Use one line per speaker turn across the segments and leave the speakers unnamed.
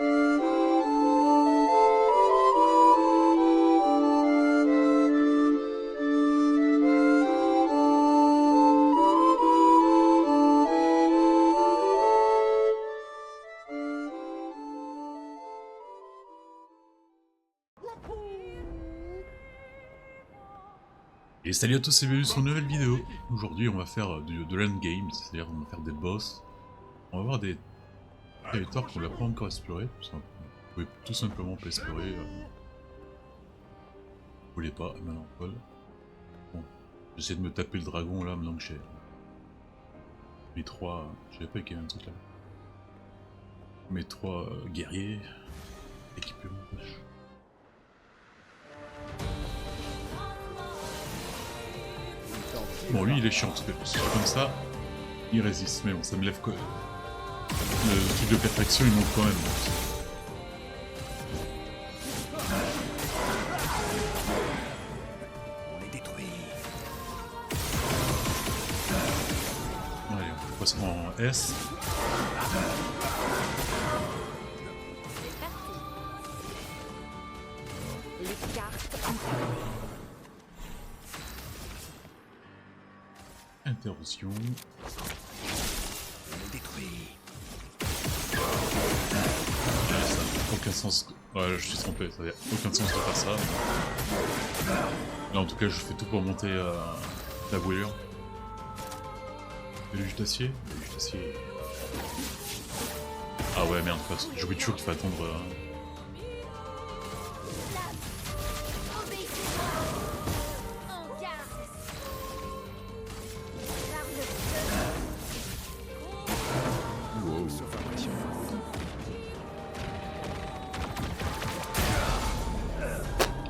Et salut à tous et bienvenue sur une nouvelle vidéo. Aujourd'hui on va faire de l'endgame, c'est-à-dire on va faire des boss. On va voir des territoires qu'on n'a pas encore explorés. Vous pouvez tout simplement pas explorer. Vous voulez pas, maintenant Paul. Bon, j'essaie de me taper le dragon là maintenant que j'ai mes trois... J'avais pas équipé un truc là. Mes trois guerriers équipés. Bon, lui il est chiant, parce que si je fais comme ça, il résiste, mais bon, ça me lève quoi. Le truc de perfection il monte quand même.
On les détruit.
Allez, on passe en S.
Les cartes
Interruption.
On les détruit.
Ouais, ça n'a aucun sens. Ouais, je suis trompé, ça n'a aucun sens de faire ça. Là en tout cas, je fais tout pour monter la voilure. Et le jus d'acier. Le jus d'acier. Ah ouais, merde, j'oublie toujours qu'il faut attendre. Wow.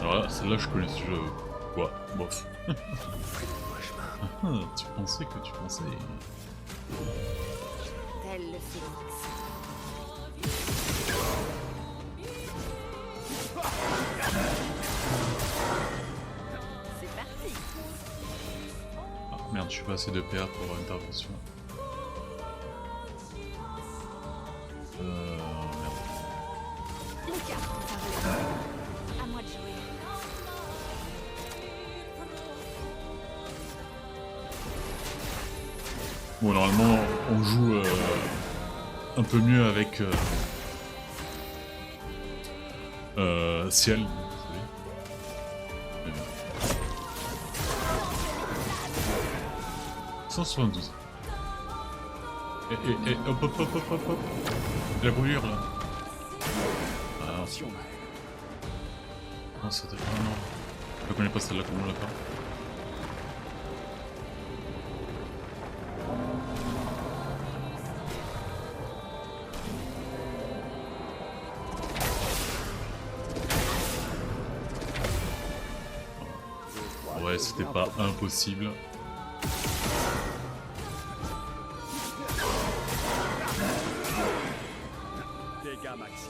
Alors là, celle-là, je connais ce jeu. Quoi? Bof. Tu pensais que tu pensais.
tel le phénix. C'est parti.
Ah merde, je suis pas assez de PA pour intervention. Merde.
Les cartes sont envolées. À moi de jouer.
Bon, normalement, on joue un peu mieux avec Ciel. Vous savez. Mais bon. 172. Et hop hop hop hop hop hop. La brûlure là. Ah,
Attention.
non, c'était. Ah non. Je connais pas celle-là, comment on l'a fait. Ouais, c'était pas impossible.
Dégâts maxi.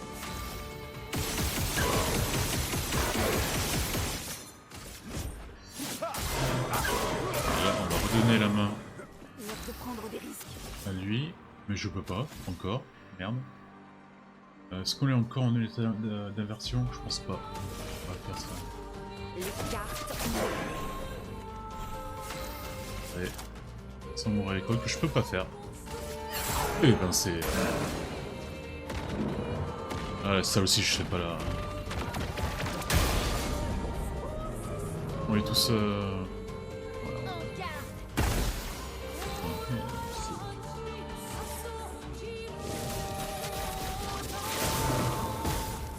Là, on va redonner la main
L'heure de prendre des risques.
à lui, mais je peux pas, encore. Merde. Est-ce qu'on est encore en état d'inversion? Je pense pas. On va faire ça.
Les cartes
Allez. Sans mon récolte que je peux pas faire. Et ben c'est... Ah, ça aussi je sais pas là. On est tous... Voilà.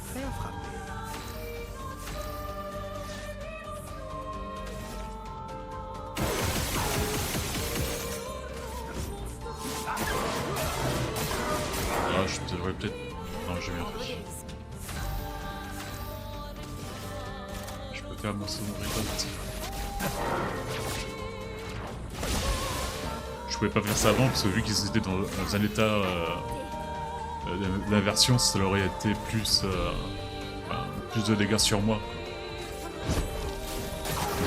Prêt à frapper.
Ah, je devrais peut-être... Non, j'ai bien fait. Je peux faire mon second récolte. Je pouvais pas faire ça avant parce que vu qu'ils étaient dans un état d'inversion, ça leur aurait été plus, plus de dégâts sur moi.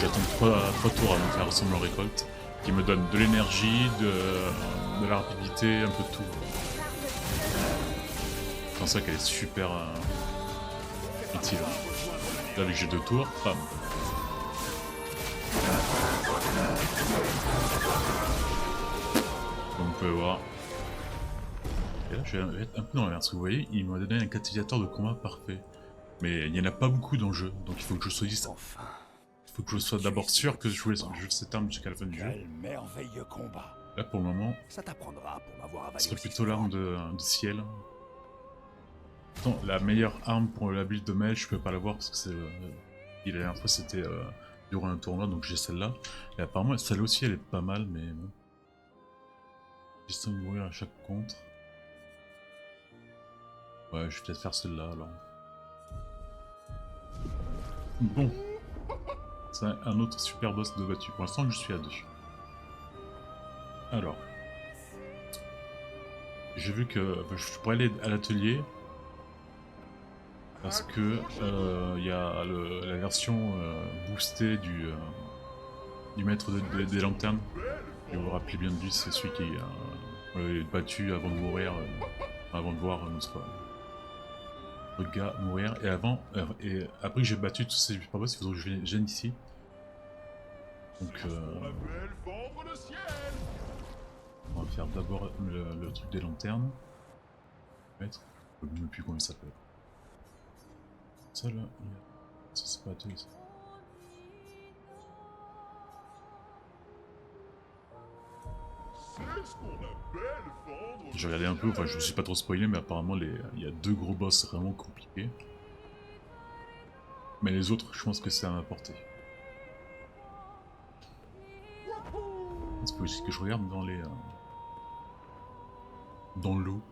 J'attends 3 tours avant de faire ressembler en récolte, qui me donne de l'énergie, de la rapidité, un peu de tout. défense qu'elle est super utile. Là, vu que j'ai 2 tours, bam. Comme vous pouvez voir. Et là, je vais être un peu dans la merde, parce que vous voyez, il m'a donné un catalyseur de combat parfait. Mais il n'y en a pas beaucoup dans le jeu, donc il faut que je sois
Enfin,
il faut que je sois d'abord sûr que je joue cette arme jusqu'à la fin du jeu.
quel merveilleux combat.
Là, pour le moment,
Ça t'apprendra pour m'avoir avalé
ce serait
aussi
plutôt l'arme de ciel. Attends, la meilleure arme pour la build de Mel, je peux pas l'avoir parce que c'est. La dernière fois c'était durant un tournoi, donc j'ai celle-là. Et apparemment, celle-là aussi elle est pas mal, mais bon. J'essaie de mourir à chaque contre. Ouais, je vais peut-être faire celle-là alors. Bon. C'est un autre super boss de battu. Pour l'instant, je suis à 2. Alors. J'ai vu que je pourrais aller à l'atelier. Parce que il y a la version boostée du maître des lanternes. Si vous vous rappelez bien de lui, c'est celui qui est battu avant de mourir, avant de voir le gars mourir. Et après que j'ai battu tous ces super boss, il faut que je vienne ici. Donc on va faire d'abord le truc des lanternes. Maître, je ne sais plus comment il s'appelle. Ça là, ça c'est pas atelier ça. J'ai regardé un peu, enfin je me suis pas trop spoilé, mais apparemment il y a 2 gros boss vraiment compliqués. Mais les autres, je pense que c'est à ma portée. C'est possible que je regarde dans les... dans l'eau.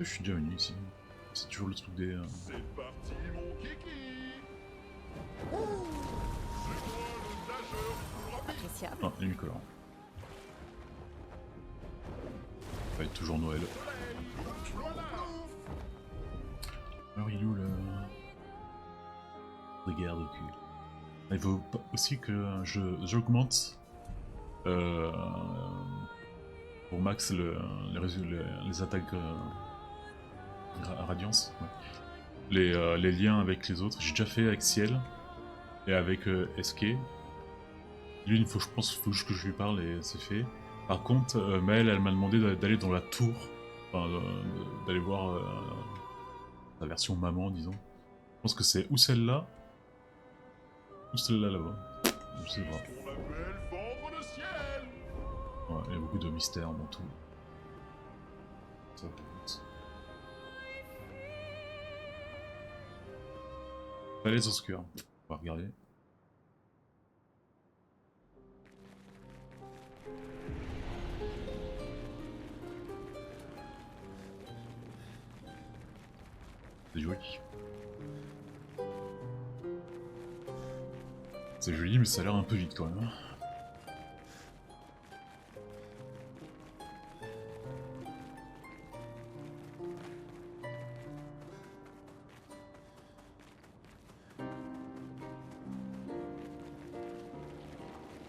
Je suis déjà venu ici. C'est toujours le truc des...
C'est parti mon kiki.
Appréciable.
Ah, les colorants. Ça va être toujours Noël. Alors il est où le... Regarde au cul. Il faut aussi que j'augmente pour max les attaques radiance. Ouais. Les liens avec les autres. J'ai déjà fait avec Ciel et avec SK. Lui, je pense qu'il faut juste que je lui parle et c'est fait. Par contre, Maëlle, elle m'a demandé d'aller dans la tour, enfin, d'aller voir la version maman, disons. Je pense que c'est ou celle-là, ou celle-là là-bas. Je sais pas.
On appelle vendre le ciel.
Ouais, il y a beaucoup de mystères dans tout. Ça, Falaise obscure. On va regarder. C'est joli. C'est joli, mais ça a l'air un peu vite quand même.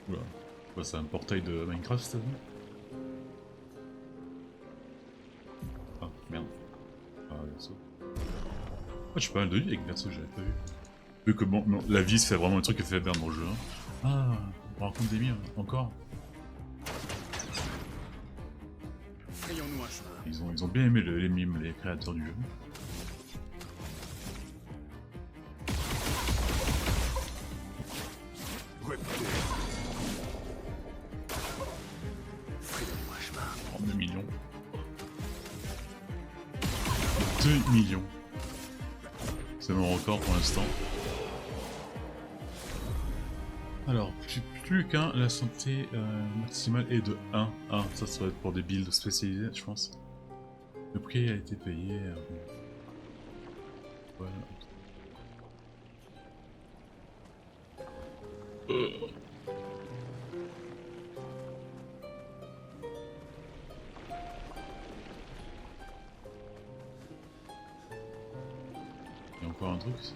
Oula. Bah, c'est un portail de Minecraft, ça. Ah, merde. Ah, Verso. Ah, je suis pas mal de vie avec Verso, j'avais pas vu. Vu que bon, non, la vie c'est vraiment un truc qui fait perdre dans le jeu. Hein. Ah, on raconte des miens, encore.
Frayons-nous un chemin.
Ils ont bien aimé les mimes, les créateurs du jeu.
Frayons-nous un chemin.
32 millions. 2 millions. C'est mon record pour l'instant. Alors, plus qu'un, la santé maximale est de 1. Ah, ça doit être pour des builds spécialisés, je pense. Le prix a été payé. Voilà. Il y a encore un truc ici.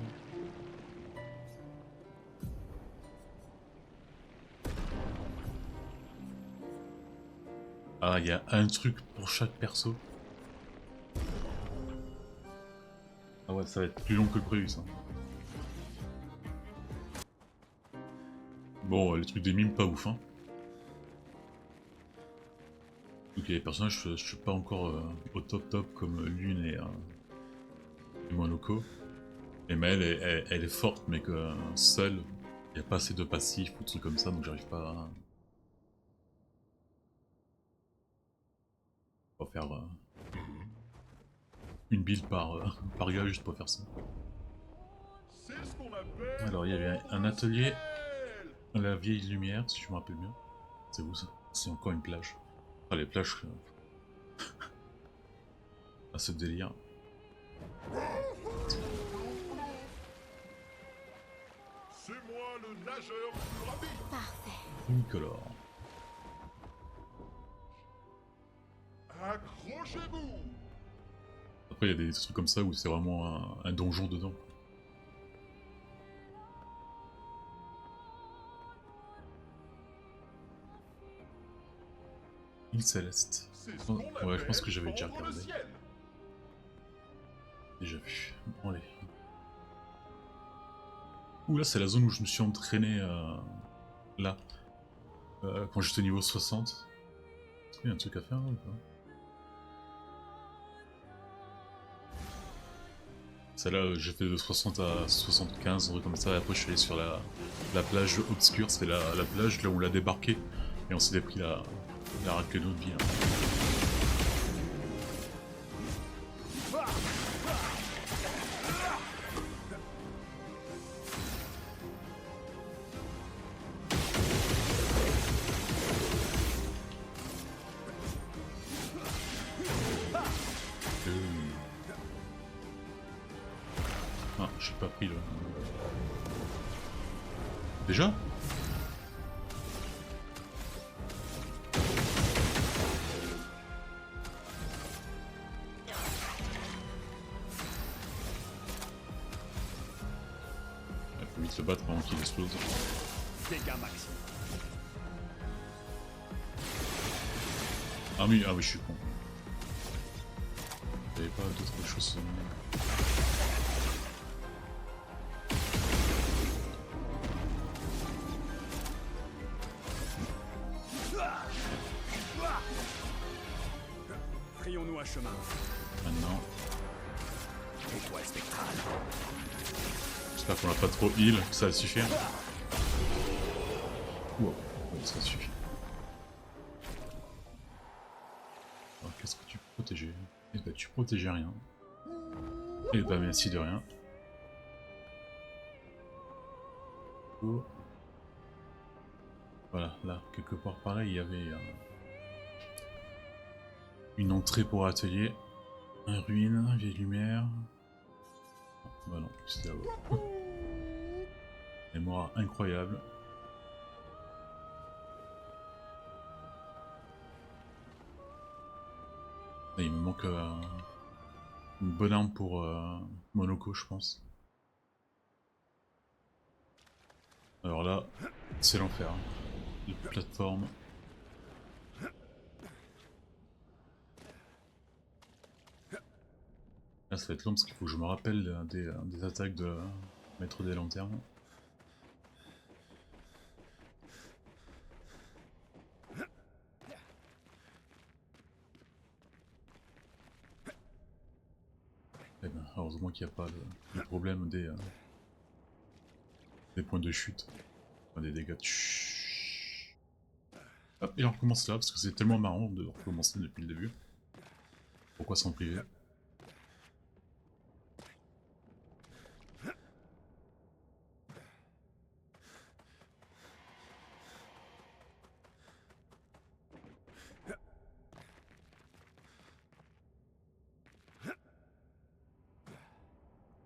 Ah, il y a un truc pour chaque perso. Ah ouais, ça va être plus long que prévu ça. Bon, les trucs des mimes, pas ouf, hein. Ok, les personnages, je suis pas encore au top comme Lune et Monoko. Et Maëlle, elle est forte, mais que seule, il n'y a pas assez de passifs ou de trucs comme ça, donc j'arrive pas à... Pas faire une build par gars juste pour faire ça.
C'est ce qu'on appelle.
Alors il y avait un atelier, la vieille lumière, si je me rappelle bien. C'est où ça? C'est encore une plage. Ah les plages... à ce délire.
C'est moi le nageur plus rapide.
Parfait.
Unicolore.
Accrochez-vous.
Après il y a des trucs comme ça où c'est vraiment un donjon dedans. Île Céleste.
C'est ce qu'on
Ouais, je pense que j'avais
appelle
déjà
fendre le
regardé.
ciel.
Déjà vu. Bon, allez. Ouh là c'est la zone où je me suis entraîné là. Quand j'étais niveau 60. Est-ce qu'il y a un truc à faire là ou pas? Celle-là j'ai fait de 60 à 75, un truc comme ça, et après je suis allé sur la plage obscure, c'est la plage là où on l'a débarqué, et on s'était pris la raclée de notre vie. Là. Ah, j'ai pas pris le... Déjà? Il faut vite se battre avant qu'il explose.
Dégâts maximum.
Ah oui, je suis con. Il n'y avait pas d'autre chose.
Frayons-nous un chemin.
Maintenant.
Étoile spectrale.
J'espère qu'on a pas trop heal, ça va suffire. Wow, ouais, ça suffit. Alors qu'est-ce que tu peux protéger? Eh bah tu protégeais rien. Eh bah merci de rien. Oh. Voilà, là, quelque part par là, il y avait une entrée pour atelier. Un ruine, vieille lumière. Bah non, c'était là-bas. Mémoire incroyable. Et il me manque une bonne arme pour Monoko, je pense. Alors là, c'est l'enfer. Les plateformes. Là, ça va être long parce qu'il faut que je me rappelle des attaques de Maître des Lanternes. Eh ben, heureusement qu'il n'y a pas le problème des points de chute. Enfin, des dégâts de chute. Hop, et on recommence là, parce que c'est tellement marrant de recommencer depuis le début. Pourquoi s'en priver?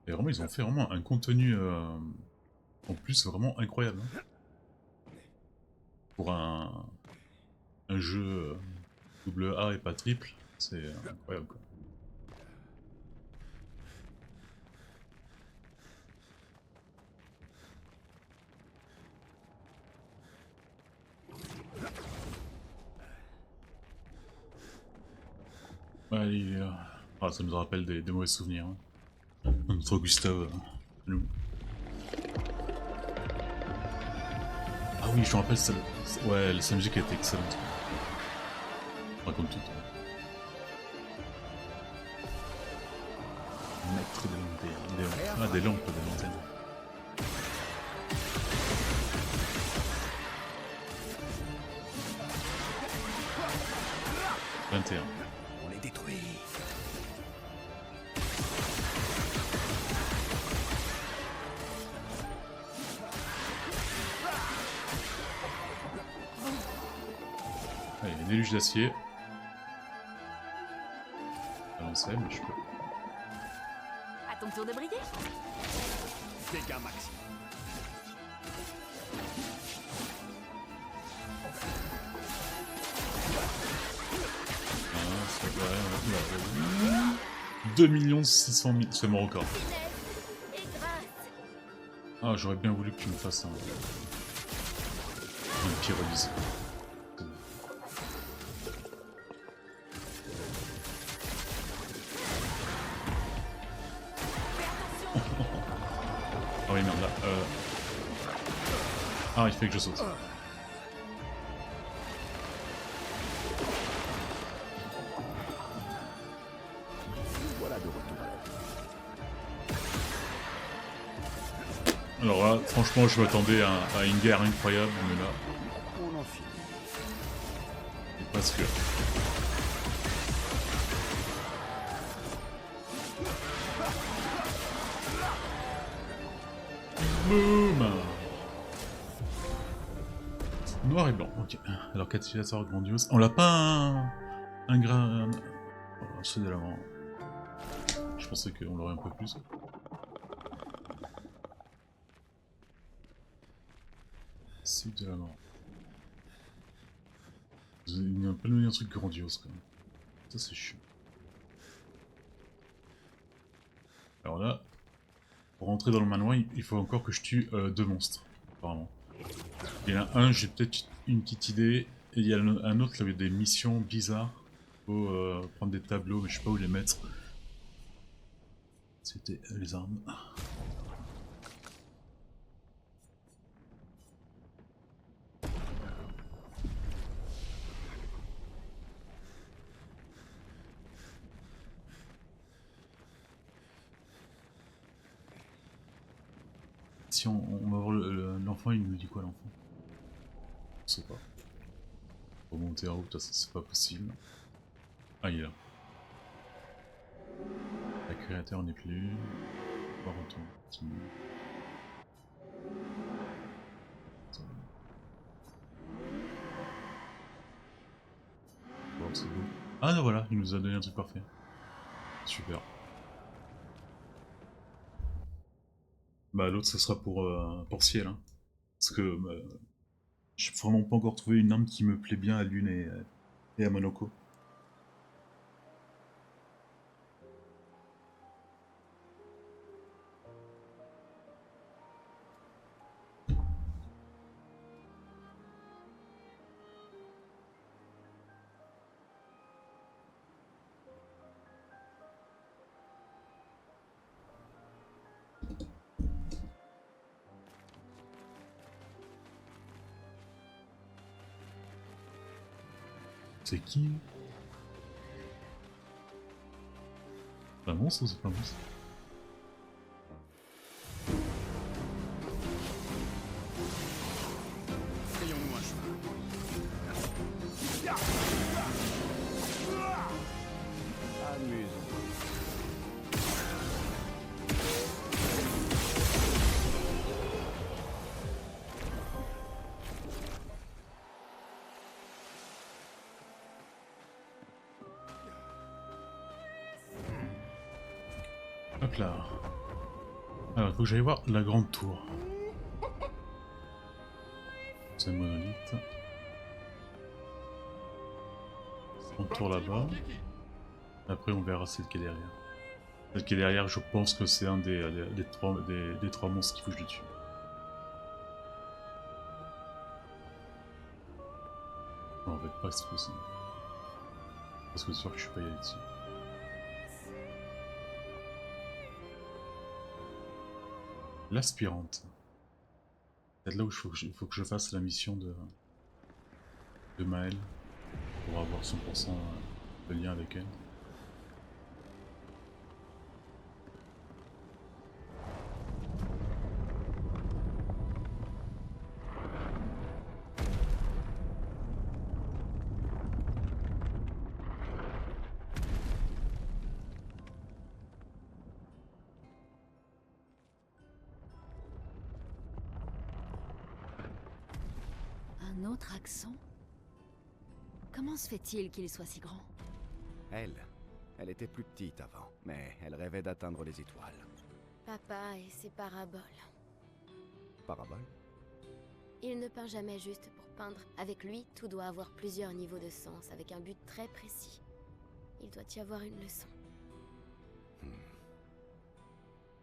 Et vraiment, ils ont fait vraiment un contenu en plus vraiment incroyable. Hein. Pour un jeu double A et pas triple, c'est incroyable quoi. Ouais, ah, ça nous rappelle des mauvais souvenirs. Hein. Notre Gustave. Nous. Ah oui, je me rappelle, ouais, sa musique était excellente. Enfin, comme tout. Maître des lampes. Ah, des lampes, des lanternes.
On les détruit.
Allez, déluge d'acier. Avancer, mais je peux.
À ton tour de briller.
Dégâts maximum.
Ah, c'est vrai, 2 600 000, c'est mon record.
Et grâce.
Ah, j'aurais bien voulu que tu me fasses une pyrolyse. Ah oui, merde, là. Ah, il fait que je saute.
Voilà de retour à la vie.
Alors là, franchement, je m'attendais à une guerre incroyable, mais là,
On en finit.
c'est presque. Boum! Noir et blanc, ok. Alors, catalyseur grandiose. On l'a pas un grain. C'est de l'avant. Je pensais qu'on l'aurait un peu plus. C'est de l'avant. Il n'y a pas donné un truc grandiose quand même. Ça, c'est chiant. Alors là, pour rentrer dans le manoir, il faut encore que je tue 2 monstres, apparemment. Il y en a un, j'ai peut-être une petite idée, et il y a un autre, il y avait des missions bizarres. Il faut prendre des tableaux, mais je sais pas où les mettre. C'était les armes. Si on va voir l'enfant, il nous dit quoi l'enfant? Je sais pas. Remonter en haut, c'est pas possible. Ah, il est là. La créateur n'est plus. On va retourner. Bon, c'est beau. Ah non, voilà, il nous a donné un truc parfait. Super. Bah l'autre, ça sera pour Ciel. Hein. Parce que j'ai vraiment pas encore trouvé une arme qui me plaît bien à Lune et à Monoko. C'est qui? C'est un monstre ou c'est pas un monstre?
Ayons-nous un chemin. Amusons.
Hop là. Alors, il faut que j'aille voir la grande tour. C'est un monolithe. On tourne là-bas. Après, on verra celle qui est derrière. Celle qui est derrière, je pense que c'est un des trois monstres qu'il faut que je tue. Non, en fait, pas cette fois-ci. Parce que c'est sûr que je suis pas y allé dessus. L'aspirante. C'est là où il faut que je fasse la mission de Maël pour avoir 100% de lien avec elle.
Un autre accent? Comment se fait-il qu'il soit si grand?
Elle était plus petite avant, mais elle rêvait d'atteindre les étoiles.
Papa et ses paraboles.
Parabole?
Il ne peint jamais juste pour peindre. Avec lui, tout doit avoir plusieurs niveaux de sens, avec un but très précis. Il doit y avoir une leçon.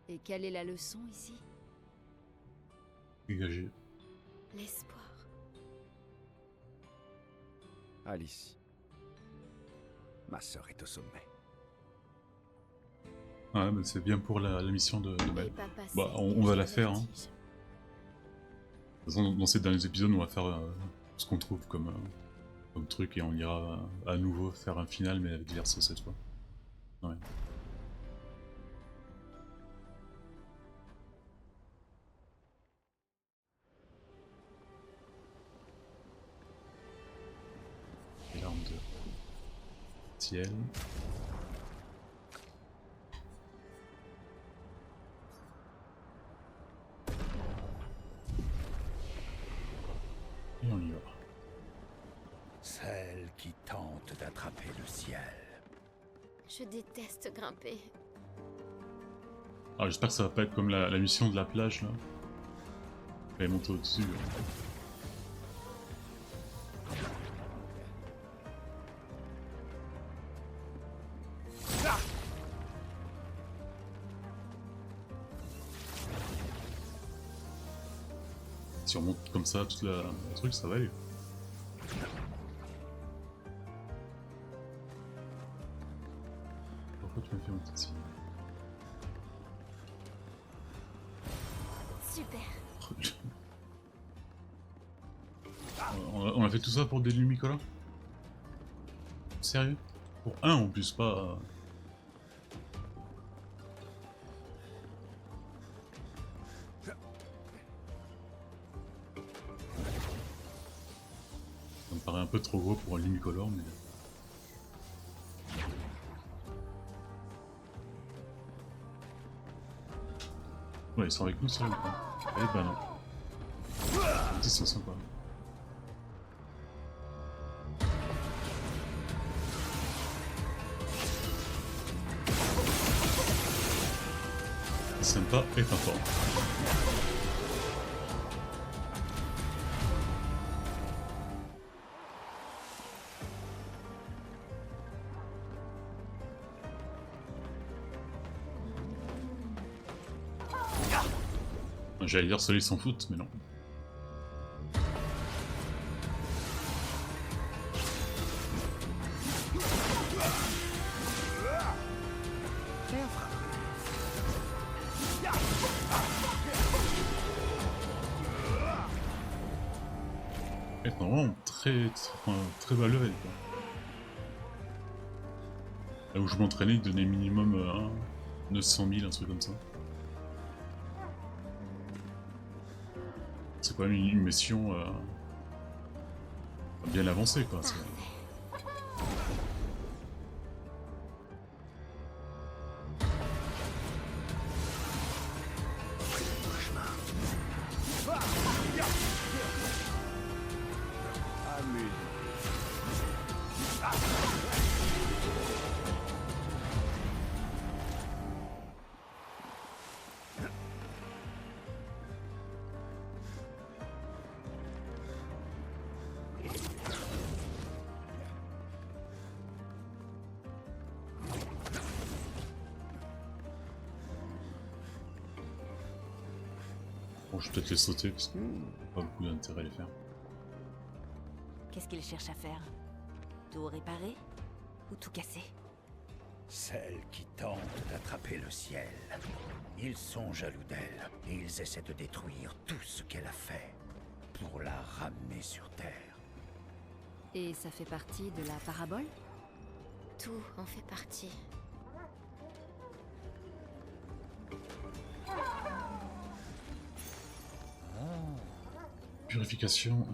Et quelle est la leçon ici?
Dégagé.
L'espoir.
Alice. Ma sœur est au sommet.
Ouais, mais c'est bien pour la mission de Maël.
Et papa
Bah,
sait
on
que
va
j'ai
la
le
faire, hein.
vertige.
De toute façon, dans ces derniers épisodes, on va faire ce qu'on trouve comme truc et on ira à nouveau faire un final, mais avec Verso cette fois. Ouais. Et l'arme de ciel. Et on y va.
Celle qui tente d'attraper le ciel.
Je déteste grimper.
Alors j'espère que ça va pas être comme la mission de la plage là. Elle est montée au-dessus. Si on monte comme ça tout le truc, ça va aller. Pourquoi tu m'as fait monter ici?
Super.
On a fait tout ça pour des Lumicola? Sérieux? Pour un en plus, pas... Ça me paraît un peu trop gros pour un Lumicolor, mais... Ouais, ils sont avec nous, ça ou pas? Eh ben non. Ils sont sympas. Sympa et pas fort. J'allais dire ceux-là ils s'en foutent, mais non. Elles sont vraiment très bas level quoi. Là où je m'entraînais, ils donnaient minimum 900 000, un truc comme ça. C'est quand même une mission bien avancée quoi.
Amuse.
Bon, je vais peut-être les sauter parce que pas beaucoup d'intérêt à les faire.
Qu'est-ce qu'il cherche à faire? Tout réparer? Ou tout casser?
Celle qui tente d'attraper le ciel. Ils sont jaloux d'elle et ils essaient de détruire tout ce qu'elle a fait pour la ramener sur Terre.
Et ça fait partie de la parabole?
Tout en fait partie.
Purification.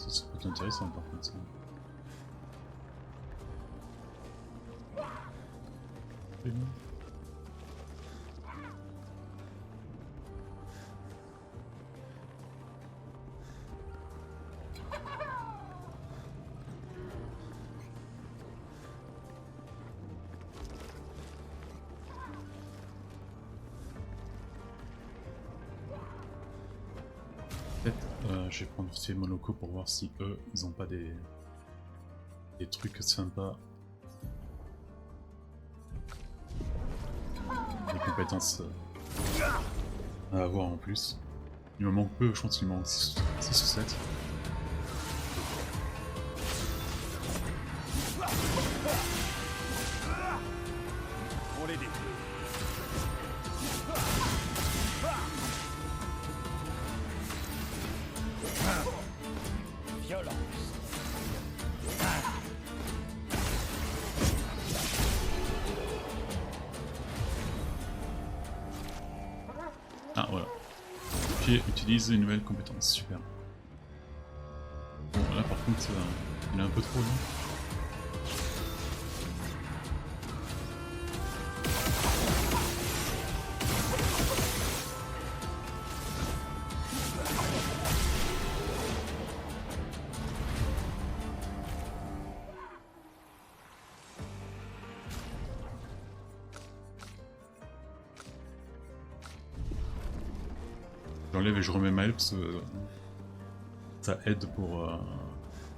Ça peut être intéressant par contre ça. Peut-être je vais prendre vite fait Monaco pour voir si eux ils ont pas des trucs sympas, des compétences à avoir en plus. Il me manque peu, je pense qu'il me manque 6 ou 7.
On les détruit.
Violence.
Ah voilà. Puis utilise une nouvelle compétence, super. Bon là par contre il est un peu trop long. J'enlève et je remets Maël parce que ça aide pour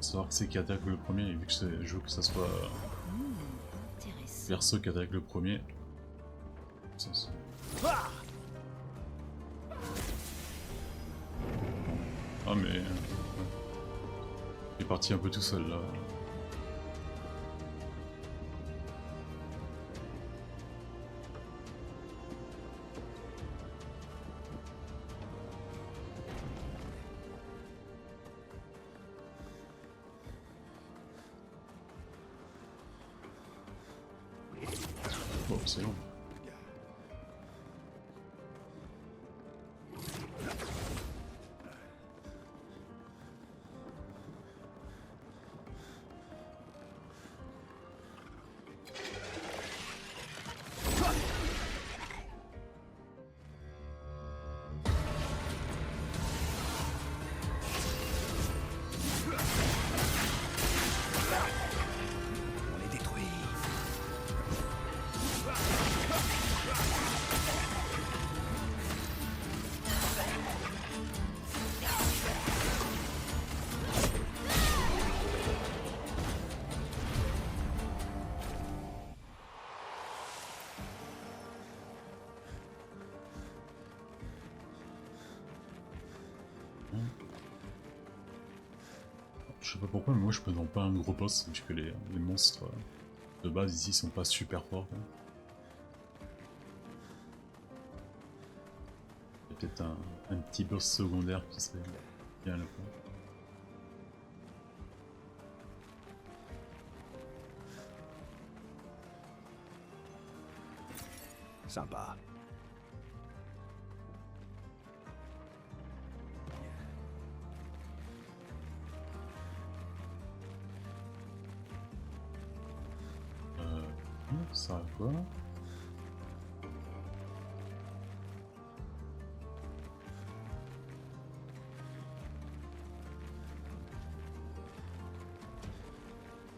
savoir que c'est qui attaque le premier, et vu que je veux que ça soit
Intéressant.
Verso qui attaque le premier. Ça, ah mais... il est parti un peu tout seul là. Bon, c'est long.
On les détruit.
Je sais pas pourquoi, mais moi je me demande pas un gros boss, vu que les monstres de base ici sont pas super forts. Quoi. Il y a peut-être un petit boss secondaire qui serait bien à la fois.
Sympa.
Ça a quoi?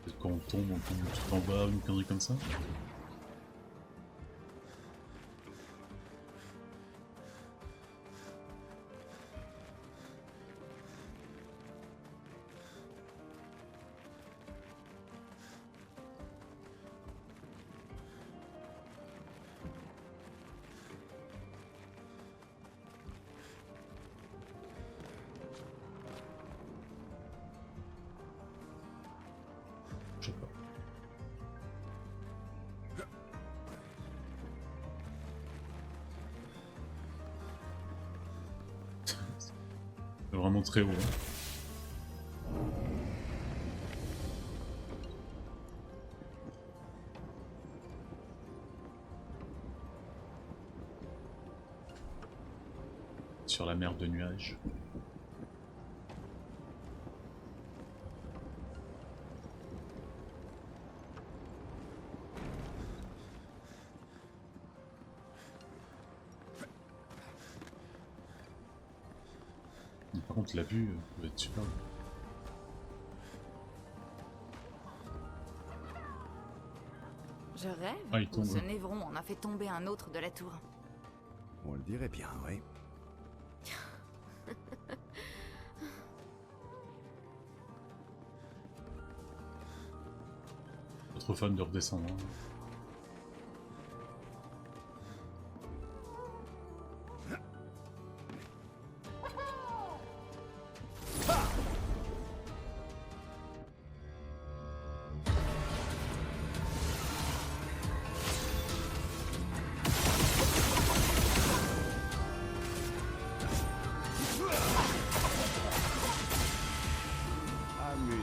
Peut-être quand on tombe tout en bas, une connerie comme ça? vraiment très haut. Hein. Sur la mer de nuages. Par contre la vue va être superbe.
Je rêve.
Ah, il
Ou
tombe.
ce Névron en a fait tomber un autre de la tour.
On le dirait bien, oui.
Pas trop fan de redescendre. Hein.
Amuse.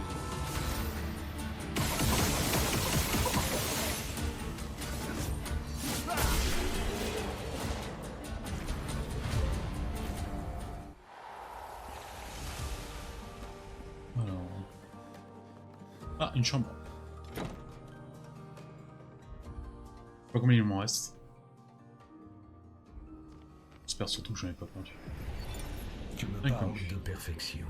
Alors... Ah, une chambre. Je sais pas combien il m'en reste. J'espère surtout que j'en ai pas perdu.
Tu me parles de perfection,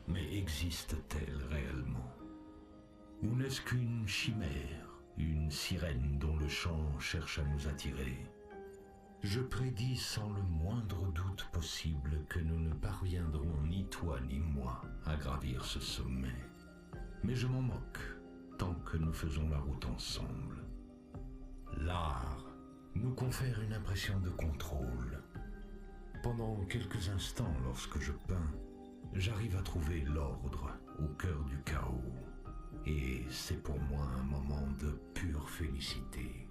mais existe-t-elle réellement? Ou n'est-ce qu'une chimère, une sirène dont le chant cherche à nous attirer? Je prédis sans le moindre doute possible que nous ne parviendrons ni toi ni moi à gravir ce sommet. Mais je m'en moque, tant que nous faisons la route ensemble. L'art nous confère une impression de contrôle. Pendant quelques instants, lorsque je peins, j'arrive à trouver l'ordre au cœur du chaos. Et c'est pour moi un moment de pure félicité.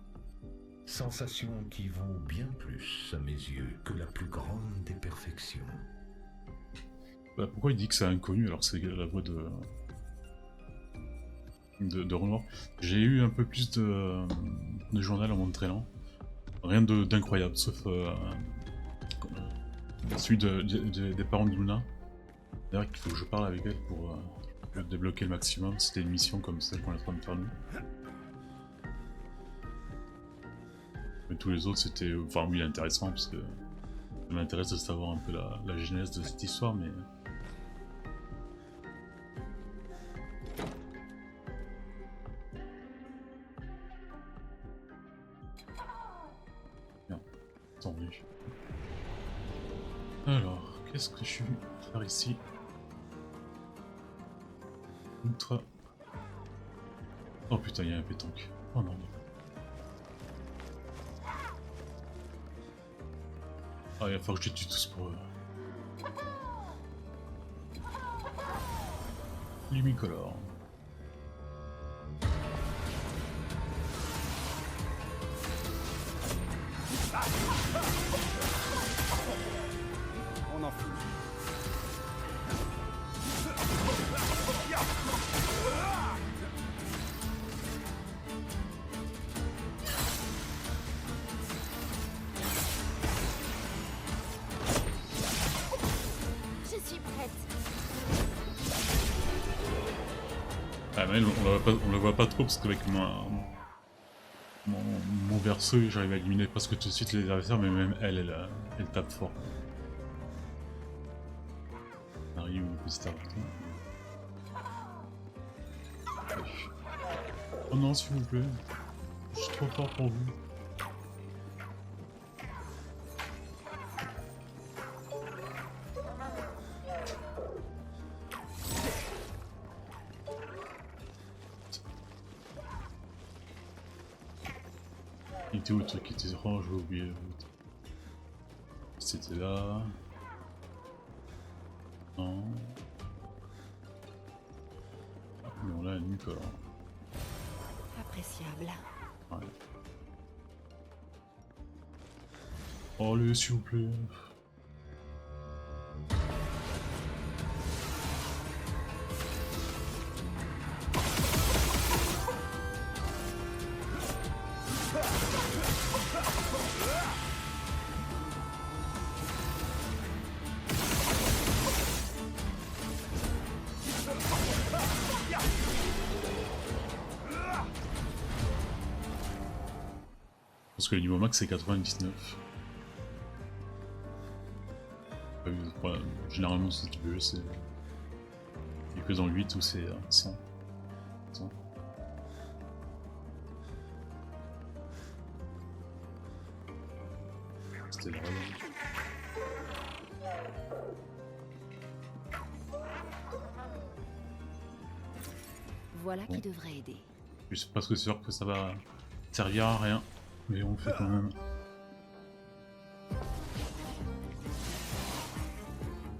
Sensation qui vaut bien plus, à mes yeux, que la plus grande des perfections.
Bah, pourquoi il dit que c'est inconnu alors que c'est la voix de Renoir? J'ai eu un peu plus de journal en m'entraînant. Rien d'incroyable, sauf celui des parents de Luna. D'ailleurs, il faut que je parle avec elle pour débloquer le maximum. C'était une mission comme celle qu'on est en train de faire nous. Mais tous les autres, c'était... Enfin, oui, intéressant, parce que ça m'intéresse de savoir un peu la genèse de cette histoire, mais... Bien, tant mieux. Alors, qu'est-ce que je vais faire ici? Ultra... Oh putain, il y a un pétanque. Oh non, ah, il va falloir que je les tue tous pour eux. Lumicolore.
On en fout.
Je suis prête.
Ah mais on la voit pas trop parce qu'avec mon verso j'arrive à éliminer presque tout de suite les adversaires, mais même elle tape fort. Arrive une petite arrêtée. Oh non s'il vous plaît, je suis trop fort pour vous. Il était où le truc qui était orange, j'ai oublié. C'était là. Non. Non, là, une colore.
Appréciable.
Ouais. Oh, allez, s'il vous plaît. pense que le niveau max c'est 99. Ouais, généralement c'est TPE, c'est... Il n'y a que dans le 8 où c'est 100. 100. C'était le relais.
Voilà
Bon.
qui devrait aider.
Je suis presque sûr que ça va servir à rien, mais on le fait quand même.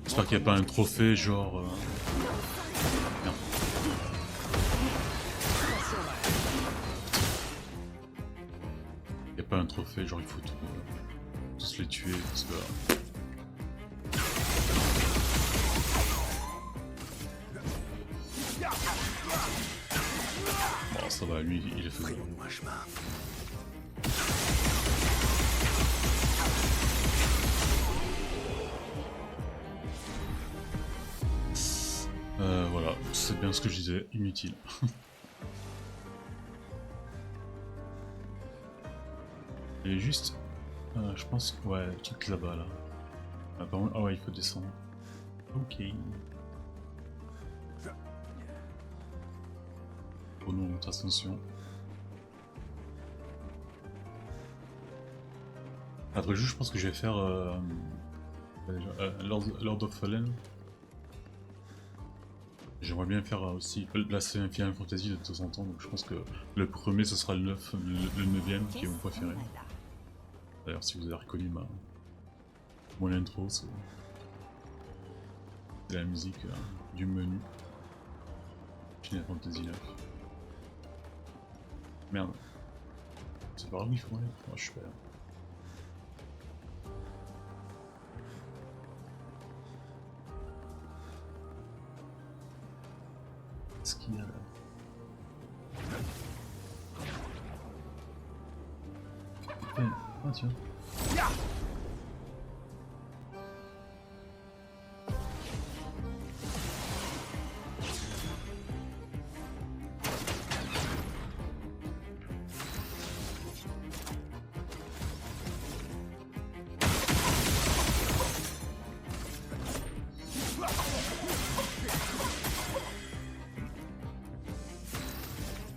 J'espère qu'il n'y a pas un trophée genre... Merde. Il n'y a pas un trophée genre il faut tous les tuer parce que... Bon ça va, lui il est fait.
Frayons-moi chemin.
Voilà, c'est bien ce que je disais, inutile. Et juste, je pense, ouais, le truc là-bas là. Ah, par contre, ah ouais, il faut descendre. Ok. Prenons notre ascension. Après juste, je pense que je vais faire Lord of Fallen. J'aimerais bien faire aussi la série Final Fantasy de temps en temps, donc je pense que le premier ce sera le 9ème qui est mon préféré. D'ailleurs si vous avez reconnu mon intro, c'est la musique du menu Final Fantasy 9. Merde. C'est par là où il faut aller. Moi je suis pas là. Qu'est-ce qu'il y a là? Ah tiens.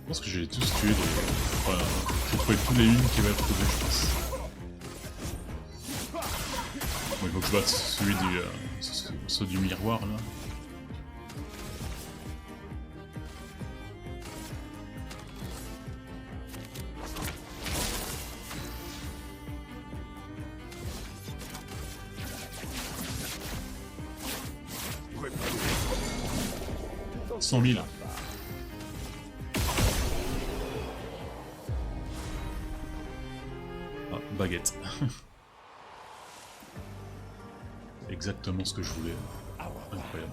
Je pense que je vais tous tuer les... Voilà, j'ai trouvé tous les unes qui va être trouvées, je pense. Bon, il faut que je batte celui du... ceux du miroir, là. « 100 000 ». Ah, baguette. Exactement ce que je voulais. Incroyable.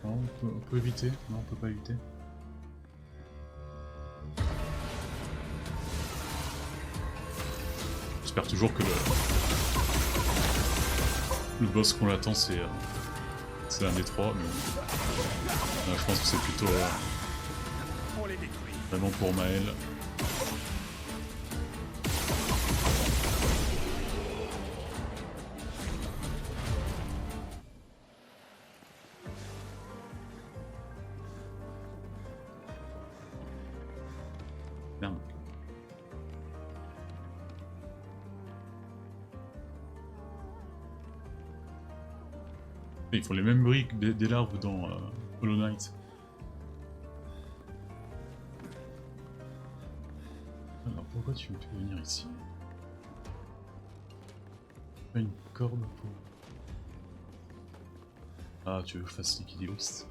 Non, on peut éviter. Non, on peut pas éviter. J'espère toujours que le boss qu'on attend c'est l'un des trois, mais je pense que c'est plutôt vraiment pour Maël. Merde. Ils font les mêmes bruits que des larves dans Hollow Knight. Alors pourquoi tu me fais venir ici? Une corde pour... Ah, tu veux que je fasse l'équilibriste?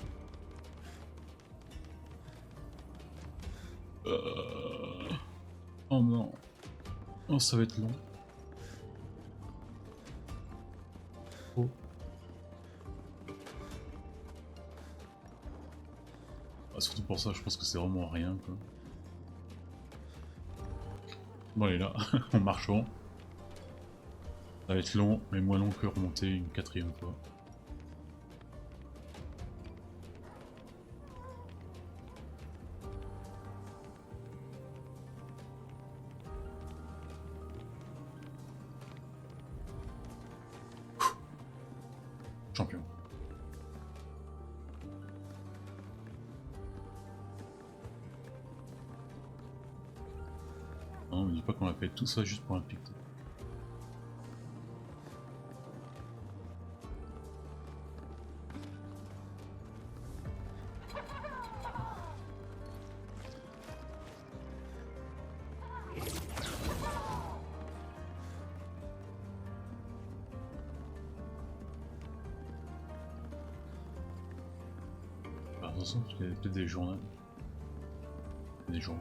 Oh non. Oh, ça va être long. Oh. Ah, surtout pour ça, je pense que c'est vraiment rien, quoi. Bon, elle est là, en marchant. Ça va être long, mais moins long que remonter une 4e fois. Champion. Non, me dis pas qu'on a fait tout ça juste pour un pic. Attention, parce qu'il y a peut-être des journaux. Des journaux.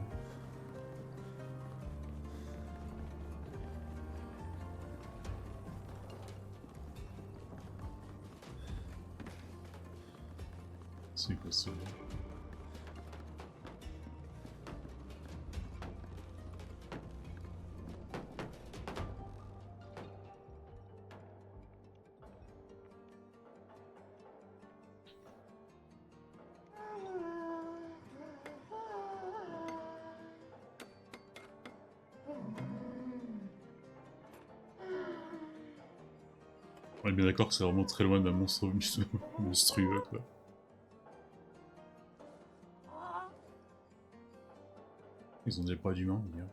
C'est quoi ça? On est bien d'accord que c'est vraiment très loin d'un monstre monstrueux, quoi. Ils ont des pas d'humains, on dirait.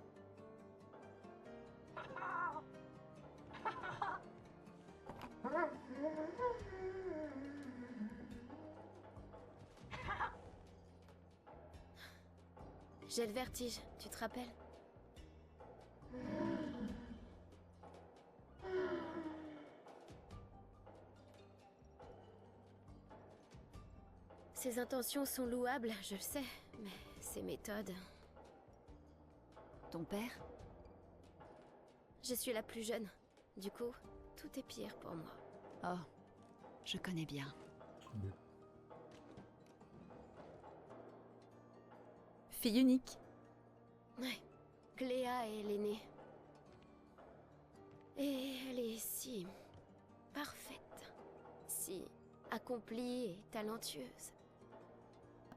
J'ai le vertige, tu te rappelles? Ses intentions sont louables, je le sais, mais ses méthodes...
Ton père?
Je suis la plus jeune. Du coup, tout est pire pour moi.
Oh, je connais bien. Fille unique.
Ouais, Cléa est l'aînée. Et elle est si... parfaite. Si accomplie et talentueuse.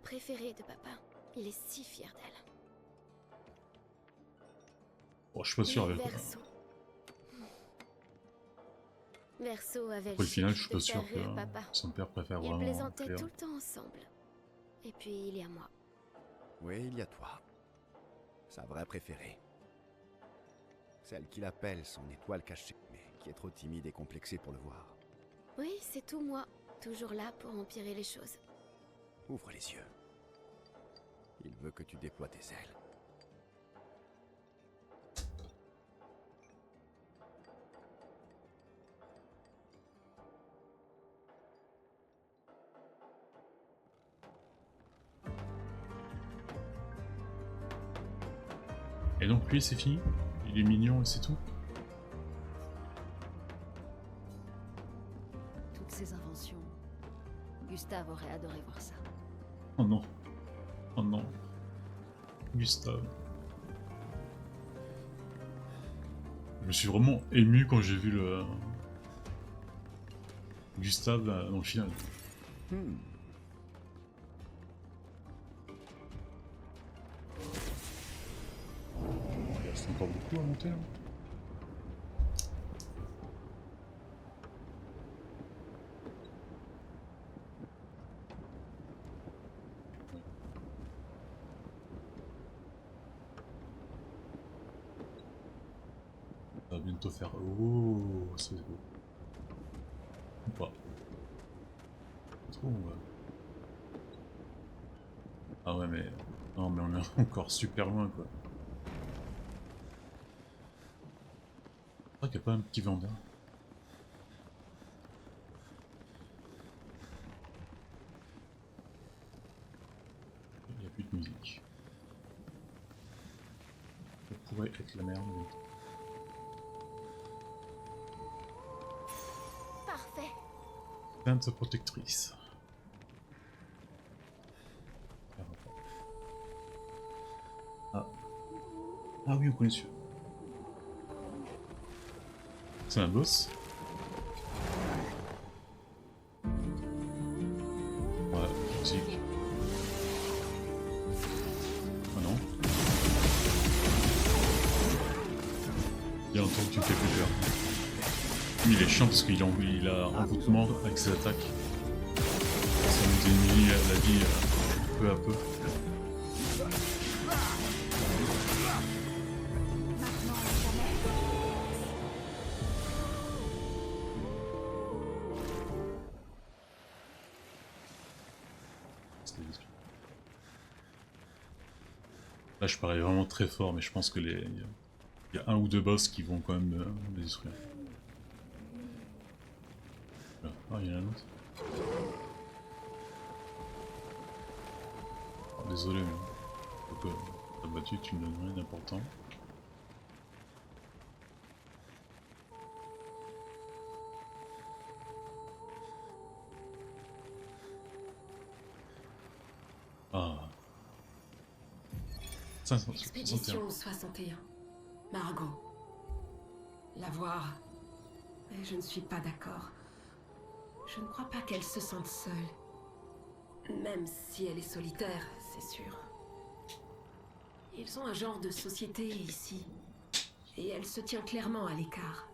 Préférée de papa. Il est si fier d'elle.
Oh, je suis pas sûr avec
Verso. Verso avait
Après le final, je suis pas
de
sûr
faire rire
que
papa.
son père préfère
Ils
vraiment
plaisantaient
Claire.
tout le temps ensemble. Et puis il y a moi.
Oui, il y a toi. Sa vraie préférée. Celle qu'il appelle son étoile cachée, mais qui est trop timide et complexée pour le voir.
Oui, c'est tout moi. Toujours là pour empirer les choses.
Ouvre les yeux. Il veut que tu déploies tes ailes.
Et donc lui, c'est fini? Il est mignon et c'est tout?
Toutes ces inventions. Gustave aurait adoré voir ça.
Oh non. Oh non. Gustave. Je me suis vraiment ému quand j'ai vu le... Gustave là, dans le final. Il reste encore beaucoup à monter là. Ça va bientôt faire... Oh, c'est beau. Ou pas. Trop, ouais. Ah ouais, mais... Non, mais on est encore super loin, quoi. Ah, qu'il n'y a pas un petit vendeur. Il n'y a plus de musique. Ça pourrait être la merde, mais...
Parfait.
Teinte protectrice. Ah. Ah oui, on connaît celui-là. C'est un boss. Ouais, physique. Ah non. Il y a longtemps que tu me fais plus peur. Il est chiant parce qu'il a envoûtement avec ses attaques. Ça nous ennemis la vie peu à peu. Là je parais vraiment très fort mais je pense que il y a un ou deux boss qui vont quand même me détruire. Ah, il y en a un autre. Oh, désolé, mais t'as battu, tu me donnes rien d'important. Ah. 561.
Expédition 61. Margot. La voir. Mais je ne suis pas d'accord. Je ne crois pas qu'elle se sente seule. Même si elle est solitaire, c'est sûr. Ils ont un genre de société ici. Et elle se tient clairement à l'écart.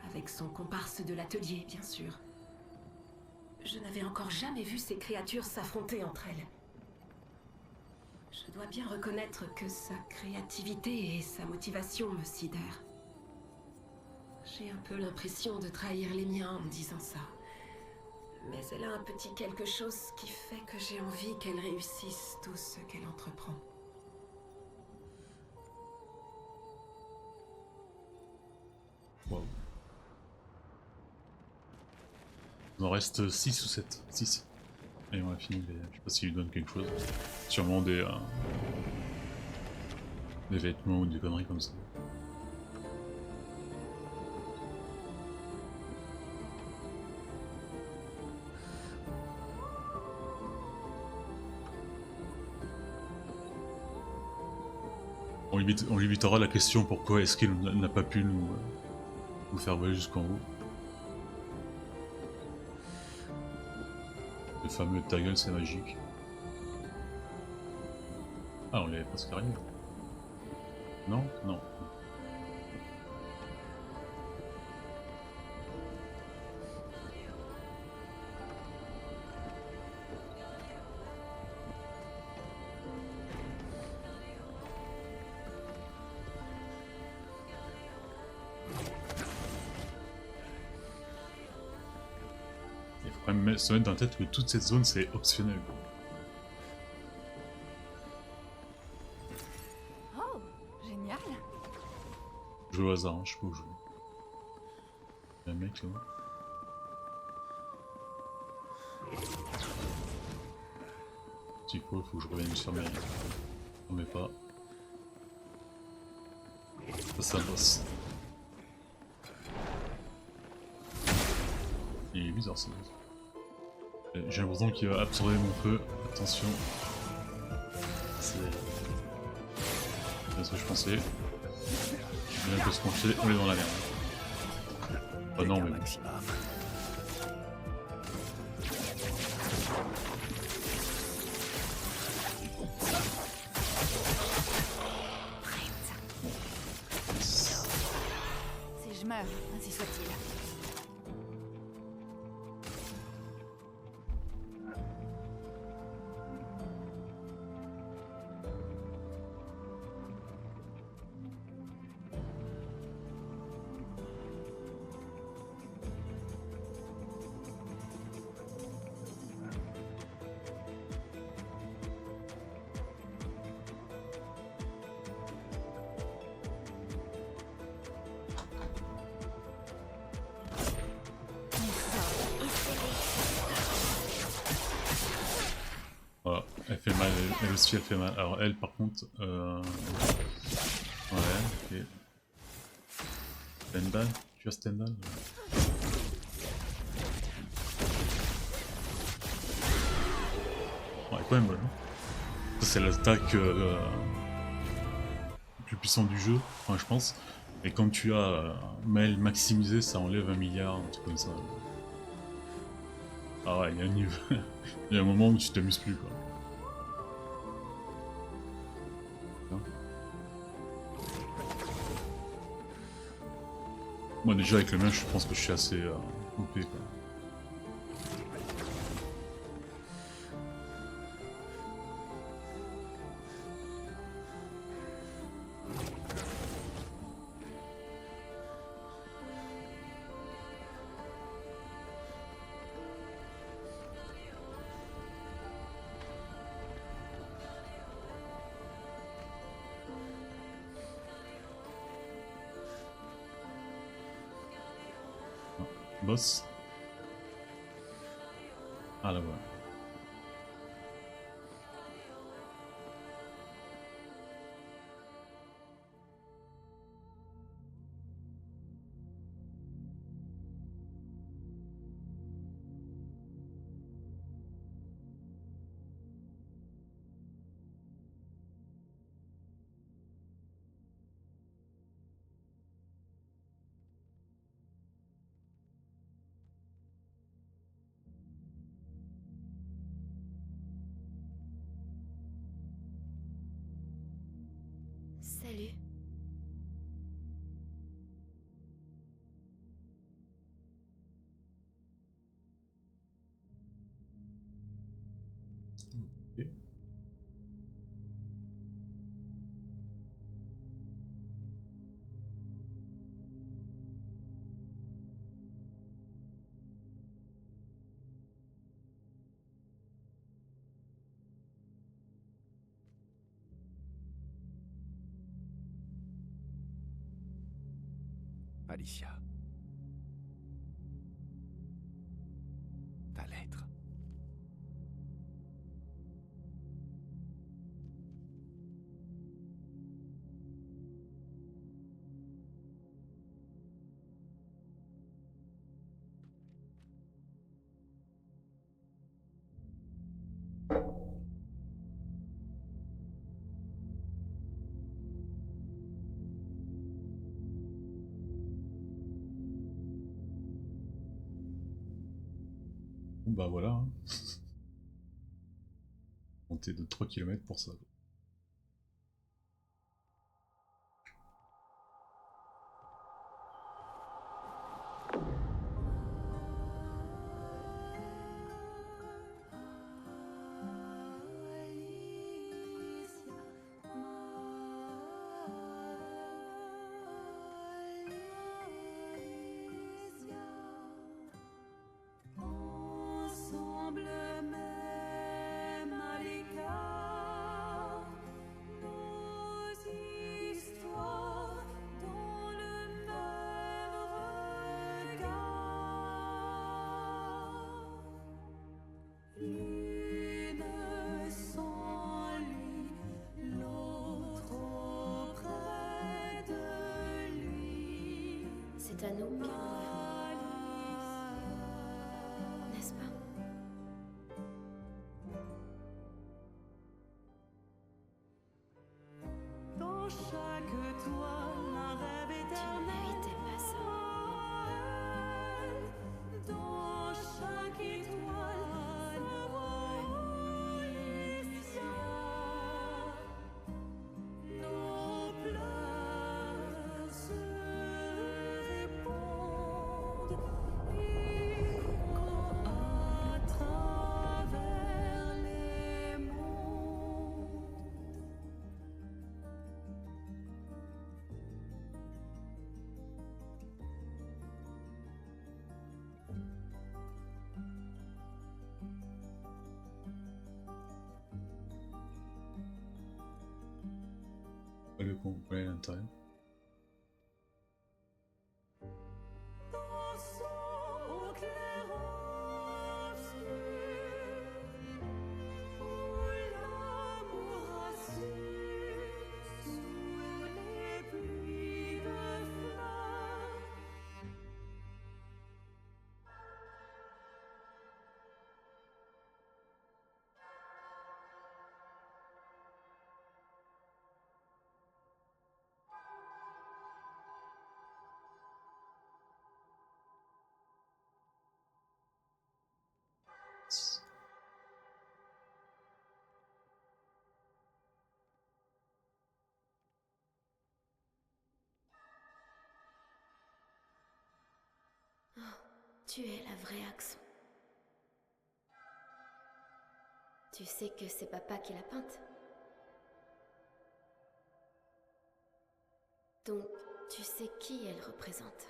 Avec son comparse de l'atelier, bien sûr. Je n'avais encore jamais vu ces créatures s'affronter entre elles. Je dois bien reconnaître que sa créativité et sa motivation me sidèrent. J'ai un peu l'impression de trahir les miens en disant ça. Mais elle a un petit quelque chose qui fait que j'ai envie qu'elle réussisse tout ce qu'elle entreprend.
Wow. Il en reste 6 ou 7. 6. Et on a fini les... Je sais pas s'il lui donne quelque chose. Sûrement des vêtements ou des conneries comme ça. On lui évitera la question pourquoi est-ce qu'il n'a pas pu nous faire voler jusqu'en haut. Le fameux ta gueule c'est magique. Ah on l'avait presque arrivé. Non. Non. Il faut quand même se mettre dans la tête que toute cette zone c'est optionnel.
Oh, génial.
Je joue au hasard, hein, je sais pas où jouer. Il y a un mec là-haut. S'il faut que je revienne sur mes pas. Ça c'est un boss. Il est bizarre ça. J'ai l'impression qu'il va absorber mon feu. Attention. C'est ce que je pensais. Je viens de se pencher, on est dans la merde. Oh non mais bon.
Si je meurs, ainsi soit-il.
Voilà, elle fait mal, elle aussi elle fait mal. Alors elle par contre, ouais, ok. Stendhal, tu as Stendhal? Ouais, quand même, voilà. Ça c'est l'attaque plus puissante du jeu, enfin je pense. Et quand tu as mail maximisé, ça enlève 1 milliard, un truc comme ça. Ah ouais, il y a un niveau. Il y a un moment où tu t'amuses plus quoi. Hein. Moi déjà avec le mien, je pense que je suis assez OP quoi. Boss. Ah là voilà.
Salut.
Ok.
Alicia. Ta lettre.
Bon bah voilà. Hein. Monter de 3 km pour ça.
Ensemble même à l'écart, nos histoires dans le même regard. L'une sans lui, l'autre auprès de lui.
C'est à nous qu'il revient, n'est-ce pas?
Dans chaque toile, un rêve
Tu ne
éternel.
méritais pas ça.
Dans chaque étoile, sa voix Alicia. Nos pleurs se répondent, écho à travers les mondes.
Pas le con, ouais, l'intérieur.
Dans son clair obscur, où l'amour a su, sous les pluies de fleurs.
Tu es la vraie Axon. Tu sais que c'est papa qui l'a peinte? Donc, tu sais qui elle représente?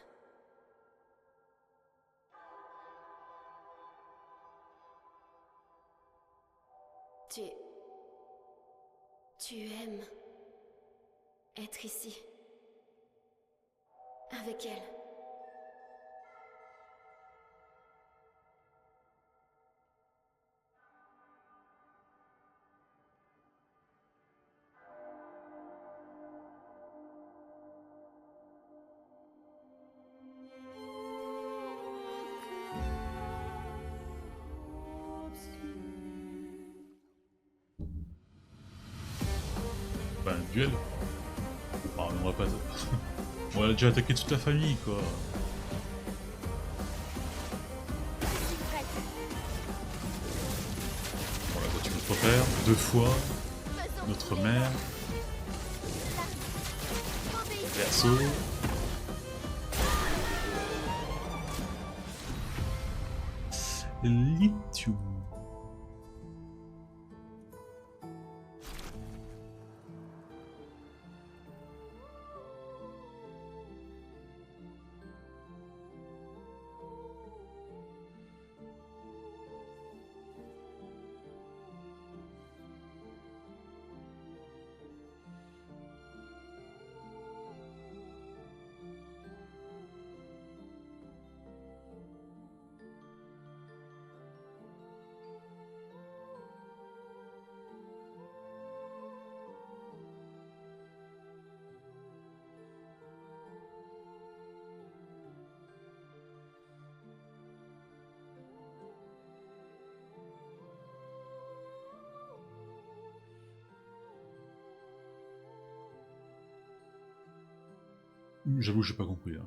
Tu aimes être ici, avec elle.
Bah, un duel. Ah, mais on va pas... On a déjà attaqué toute la famille, quoi. On a battu notre père, 2 fois. Notre mère. Perso. Lithium. J'avoue, j'ai pas compris. Hein.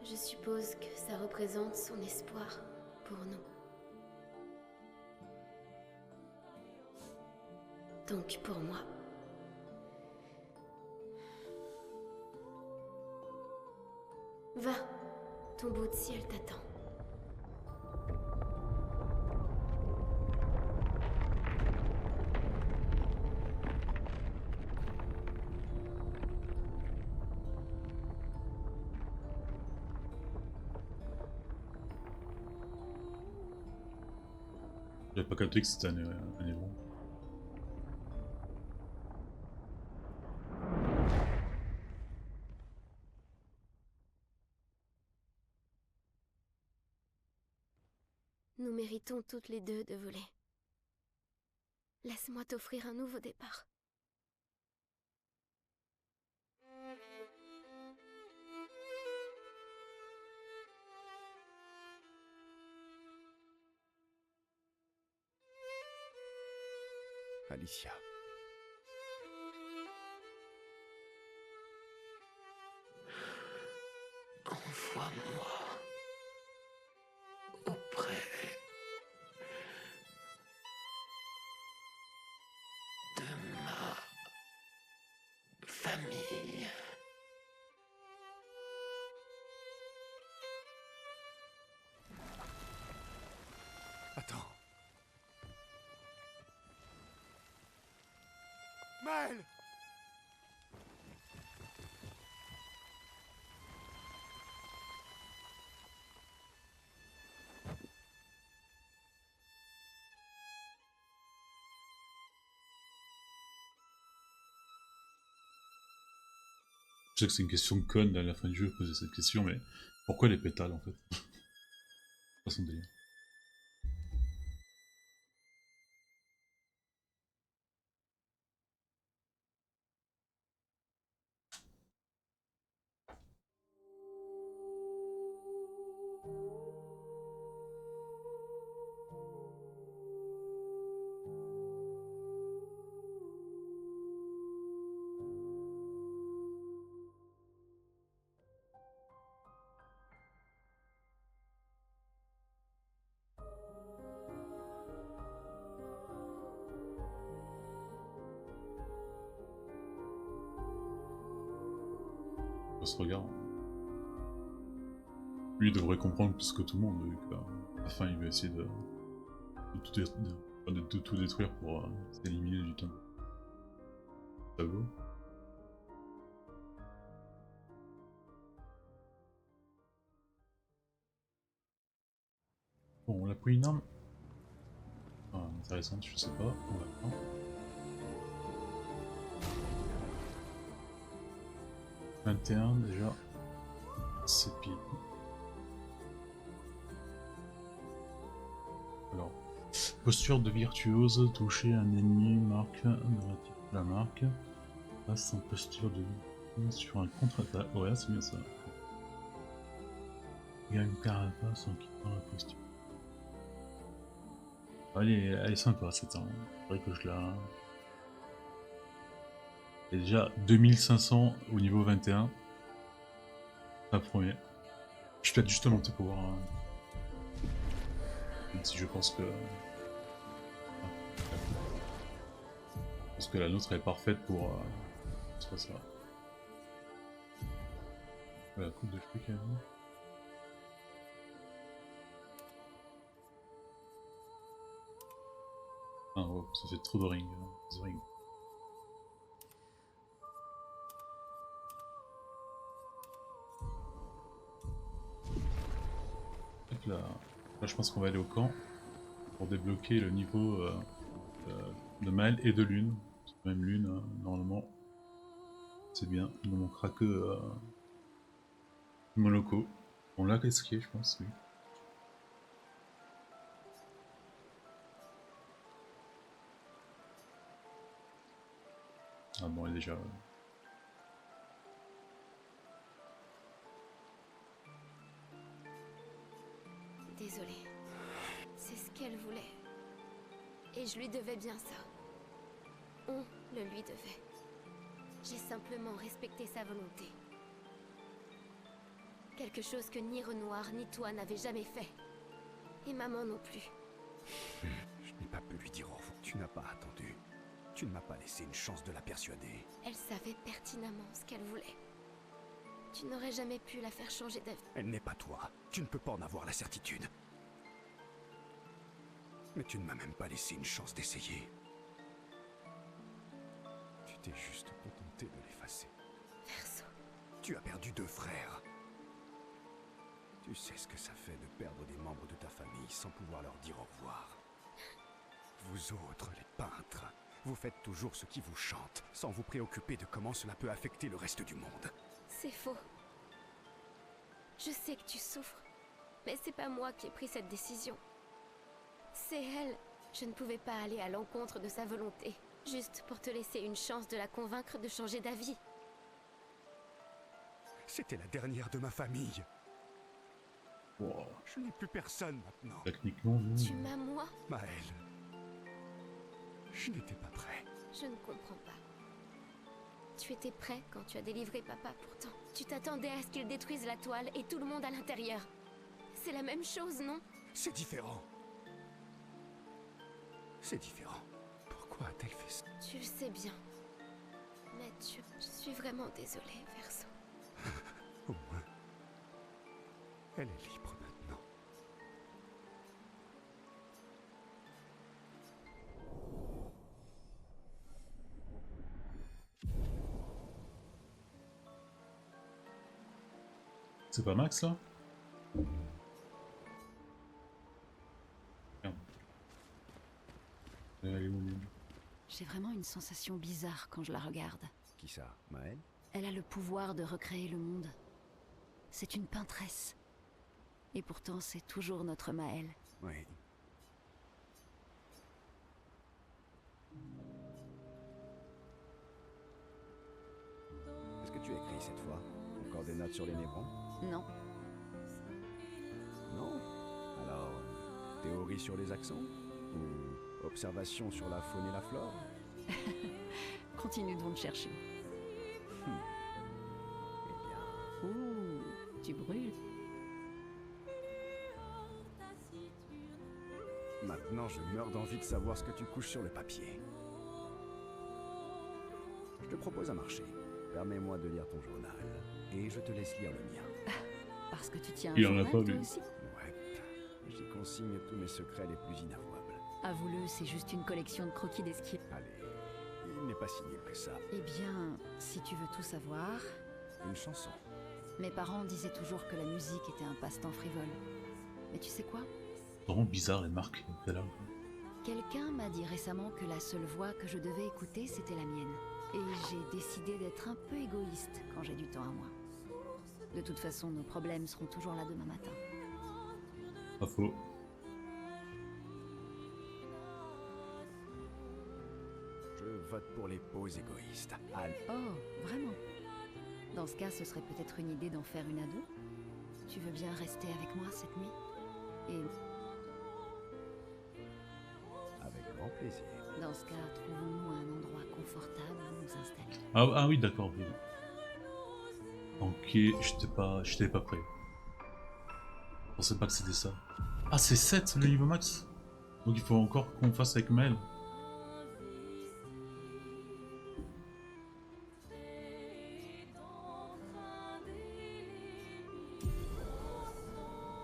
Je suppose que ça représente son espoir pour nous. Donc pour moi. Va, ton bout de ciel t'attend.
J'avais pas capté que c'était un héros.
Nous méritons toutes les deux de voler. Laisse-moi t'offrir un nouveau départ.
Alicia.
Envoie-moi auprès de ma famille.
Attends. Maël!
Je sais que c'est une question conne à la fin du jeu, poser cette question, mais pourquoi les pétales en fait? Pas son délire. On se regarde. Lui il devrait comprendre plus que tout le monde, vu qu'à la fin il va essayer de tout détruire pour s'éliminer du temps. Ça vaut. Bon, on a pris une arme. Ah, intéressante, je sais pas, on va prendre. « 21 déjà, c'est pile. Alors, posture de virtuose, toucher un ennemi, marque, narratif de la marque, passe en posture de virtuose sur un contre-attaque. Ouais, c'est bien ça. Gagne carapace en quittant la posture. Elle est sympa cette arme. C'est vrai que je la... Et déjà 2500 au niveau 21. La première. Je vais peut-être juste monter pour voir. Même si je pense que. Je pense que la nôtre est parfaite pour. C'est pas ça. La coupe de cheveux quand même. Ah oh, ça fait trop de ring. Là, je pense qu'on va aller au camp pour débloquer le niveau de Maël et de Lune. Même Lune, normalement, c'est bien. Il ne manquera que Moloko. On l'a risqué, je pense, oui. Ah bon, elle est déjà...
Désolée. C'est ce qu'elle voulait. Et je lui devais bien ça. On le lui devait. J'ai simplement respecté sa volonté. Quelque chose que ni Renoir ni toi n'avaient jamais fait. Et maman non plus.
Je n'ai pas pu lui dire au revoir. Tu n'as pas attendu. Tu ne m'as pas laissé une chance de la persuader.
Elle savait pertinemment ce qu'elle voulait. Tu n'aurais jamais pu la faire changer d'avis.
Elle n'est pas toi. Tu ne peux pas en avoir la certitude. Mais tu ne m'as même pas laissé une chance d'essayer. Tu t'es juste contenté de l'effacer.
Verso.
Tu as perdu 2 frères. Tu sais ce que ça fait de perdre des membres de ta famille sans pouvoir leur dire au revoir. Vous autres, les peintres, vous faites toujours ce qui vous chante, sans vous préoccuper de comment cela peut affecter le reste du monde.
C'est faux. Je sais que tu souffres, mais c'est pas moi qui ai pris cette décision. C'est elle. Je ne pouvais pas aller à l'encontre de sa volonté, juste pour te laisser une chance de la convaincre de changer d'avis.
C'était la dernière de ma famille.
Wow.
Je n'ai plus personne maintenant.
Techniquement, vous...
Tu m'as moi?
Maël. Je n'étais pas prêt.
Je ne comprends pas. Tu étais prêt quand tu as délivré papa pourtant. Tu t'attendais à ce qu'il détruise la toile et tout le monde à l'intérieur. C'est la même chose, non?
C'est différent. C'est différent. Pourquoi a-t-elle fait ça?
Tu le sais bien. Mais je suis vraiment désolée, Verso.
Au moins, elle est libre maintenant.
C'est pas Max là? Merde. Elle est où, lui?
J'ai vraiment une sensation bizarre quand je la regarde.
Qui ça, Maël?
Elle a le pouvoir de recréer le monde. C'est une peintresse. Et pourtant, c'est toujours notre Maël.
Oui. Qu'est-ce que tu as écrit cette fois? Encore des notes sur les névrons?
Non.
Non? Alors, théorie sur les accents? Ou observation sur la faune et la flore?
Continue donc de chercher.
Eh bien...
Ouh, tu brûles.
Maintenant, je meurs d'envie de savoir ce que tu couches sur le papier. Je te propose un marché. Permets-moi de lire ton journal. et je te laisse lire le mien.
Parce que tu tiens un
Il en a
journal,
pas,
toi
lui.
aussi.
Ouais, j'y consigne tous mes secrets les plus inavouables.
Avoue-le, c'est juste une collection de croquis d'esquive.
Allez, il n'est pas si nul que ça.
Eh bien, si tu veux tout savoir,
Une chanson.
mes parents disaient toujours que la musique était un passe-temps frivole. Mais tu sais quoi?
C'est vraiment bizarre les marques qu'elle a.
Quelqu'un m'a dit récemment que la seule voix que je devais écouter, c'était la mienne. Et j'ai décidé d'être un peu égoïste quand j'ai du temps à moi. De toute façon, nos problèmes seront toujours là demain matin.
Pas faux.
Je vote pour les pauvres égoïstes. Allez.
Oh, vraiment? Dans ce cas, ce serait peut-être une idée d'en faire une à deux? Tu veux bien rester avec moi cette nuit? Et
Avec grand plaisir.
dans ce cas, trouvons-nous un endroit confortable où nous installer.
Ah oui, d'accord. Oui. Ok, j'étais pas prêt. Je pensais pas que c'était ça. Ah, c'est 7 le niveau max. Donc il faut encore qu'on fasse avec Mel.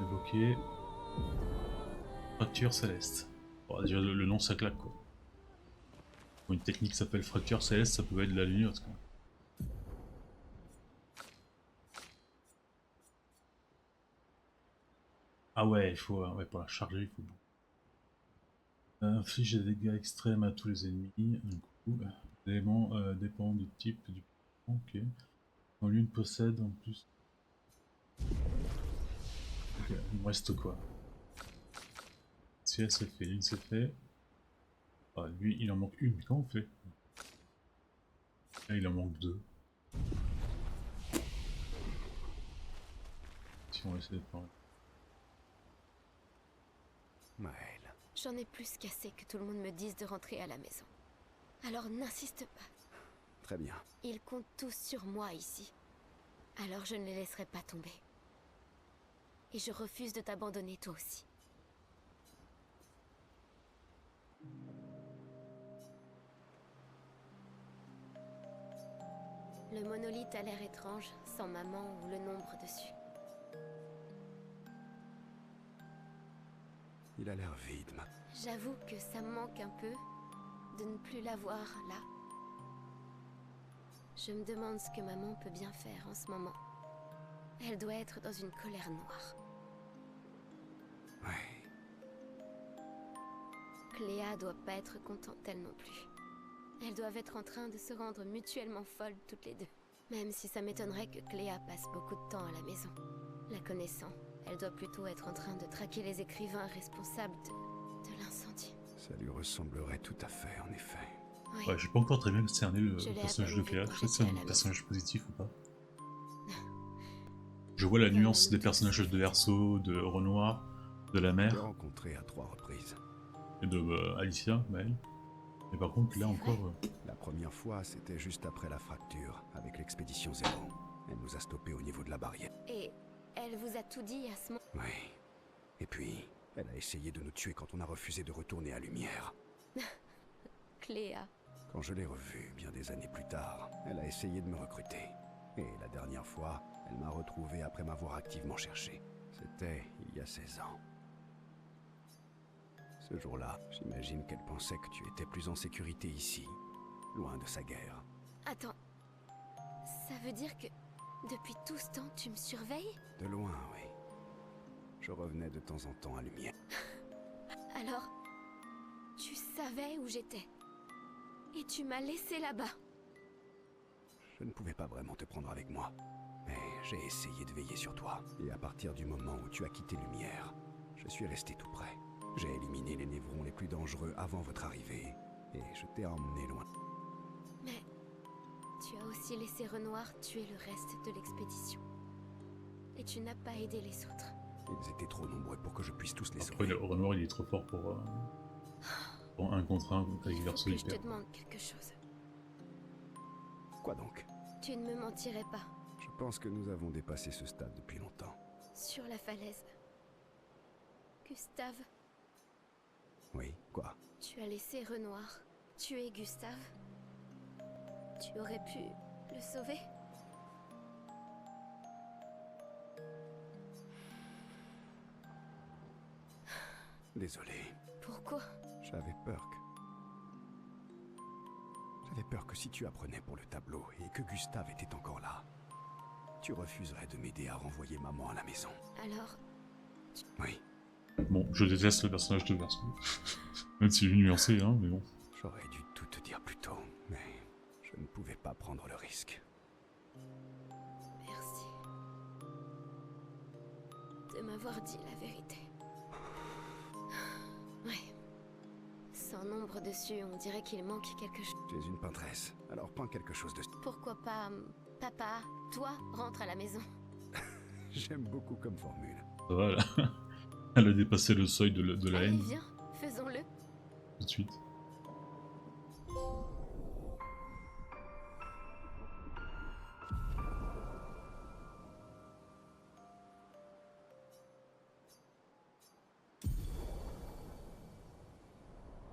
Évoquer. Fracture céleste. Bon, déjà le nom ça claque quoi. Une technique qui s'appelle fracture céleste, ça peut être de la lumière. Ah ouais, il faut, ouais, pour la charger, il faut beaucoup. Inflige des dégâts extrêmes à tous les ennemis. Un coup, l'élément dépend du type du. Ok. Quand l'une possède en plus. Ok, il me reste quoi? Si elle c'est fait, une c'est fait. Ah, lui, il en manque une. Comment on fait? Là, il en manque deux. Si on essaie de parler.
Maël.
J'en ai plus qu'assez que tout le monde me dise de rentrer à la maison. Alors n'insiste pas.
Très bien.
Ils comptent tous sur moi ici. Alors je ne les laisserai pas tomber. Et je refuse de t'abandonner toi aussi. Le monolithe a l'air étrange, sans maman ou le nombre dessus.
Il a l'air vide,
J'avoue que ça me manque un peu de ne plus la voir là. Je me demande ce que maman peut bien faire en ce moment. Elle doit être dans une colère noire.
Ouais.
Cléa doit pas être contente elle non plus. Elles doivent être en train de se rendre mutuellement folles toutes les deux. Même si ça m'étonnerait que Cléa passe beaucoup de temps à la maison. La connaissant, elle doit plutôt être en train de traquer les écrivains responsables de l'incendie.
Ça lui ressemblerait tout à fait, en effet.
Oui.
Ouais, j'ai pas encore très bien cerné le
Je l'ai
personnage
à
de
peine
Cléa.
vu
Je
quand
sais que c'est
j'étais à
un
la
personnage positif ou pas. Je vois la nuance des personnages de Verso, de Renoir, de la
Je l'ai
mère
rencontré à 3 reprises.
et de Alicia, Maëlle. Et par contre, là encore.
La première fois, c'était juste après la fracture, avec l'expédition Zéro. Elle nous a stoppés au niveau de la barrière.
Et elle vous a tout dit à ce moment.
Oui. Et puis, elle a essayé de nous tuer quand on a refusé de retourner à Lumière.
Cléa.
Quand je l'ai revue, bien des années plus tard, elle a essayé de me recruter. Et la dernière fois, elle m'a retrouvé après m'avoir activement cherché. C'était il y a 16 ans. Ce jour-là, j'imagine qu'elle pensait que tu étais plus en sécurité ici, loin de sa guerre.
Attends. Ça veut dire que depuis tout ce temps, tu me surveilles?
De loin, oui. Je revenais de temps en temps à Lumière.
Alors, tu savais où j'étais. Et tu m'as laissé là-bas.
Je ne pouvais pas vraiment te prendre avec moi. Mais j'ai essayé de veiller sur toi. Et à partir du moment où tu as quitté Lumière, je suis resté tout près. J'ai éliminé les névrons les plus dangereux avant votre arrivée. Et je t'ai emmené loin.
Mais tu as aussi laissé Renoir tuer le reste de l'expédition. Et tu n'as pas aidé les autres.
Ils étaient trop nombreux pour que je puisse tous les
Après,
sauver.
le Renoir, il est trop fort pour un contre un avec
Il faut
Verso
que je te
hyper.
demande quelque chose.
Quoi donc?
Tu ne me mentirais pas.
Je pense que nous avons dépassé ce stade depuis longtemps.
Sur la falaise. Gustave,
Oui, quoi?
tu as laissé Renoir tuer Gustave. Tu aurais pu le sauver?
Désolé.
Pourquoi?
J'avais peur que si tu apprenais pour le tableau et que Gustave était encore là, tu refuserais de m'aider à renvoyer maman à la maison.
Alors,
Oui,
Bon, je déteste le personnage de Verso. Même s'il est nuancé, hein, mais bon.
j'aurais dû tout te dire plus tôt, mais je ne pouvais pas prendre le risque.
merci de m'avoir dit la vérité. Ouais. Sans nombre dessus, on dirait qu'il manque quelque chose.
Tu es une peintresse, alors peins quelque chose de...
Pourquoi pas, papa, toi, rentre à la maison.
J'aime beaucoup comme formule.
Ça va, là. Elle a dépassé le seuil de la
Allez,
haine
viens, faisons-le.
tout de suite.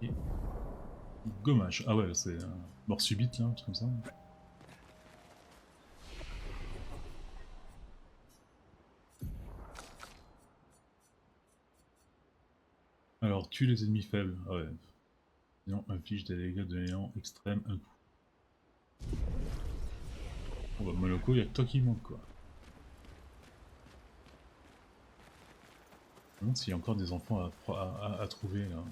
Et... Gommage. Ah ouais, c'est mort subite là, un truc comme ça. Alors, tue les ennemis faibles. Ah ouais. Sinon, inflige des dégâts de néant extrême un coup. Bon bah, Moloko, y'a que toi qui manque quoi. Je me demande s'il y a encore des enfants à trouver là.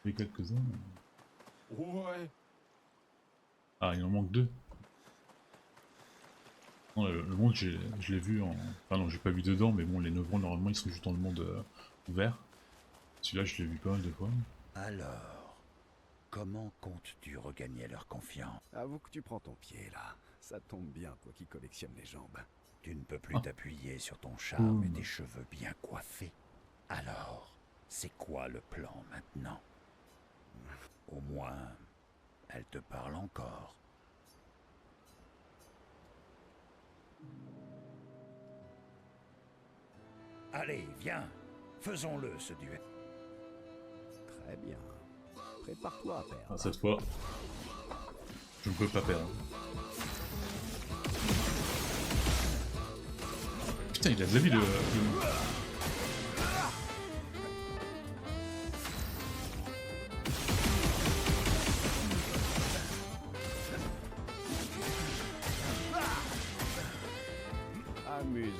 Il y a quelques-uns.
Ouais.
Ah, il en manque 2. Non, le monde, je l'ai vu en... Enfin non, j'ai pas vu dedans, mais bon, les Neuvrons, normalement, ils sont juste dans le monde ouvert. Celui-là, je l'ai vu pas mal de fois.
Alors, comment comptes-tu regagner leur confiance?
Avoue que tu prends ton pied, là. Ça tombe bien, toi qui collectionnes les jambes.
Tu ne peux plus t'appuyer sur ton charme et tes cheveux bien coiffés. Alors, c'est quoi le plan maintenant? Au moins, elle te parle encore. Allez, viens, faisons-le ce duel.
Très bien. Prépare-toi à perdre.
Ah, cette fois, je ne peux pas perdre. Putain, il a de la vie le...
Amusons.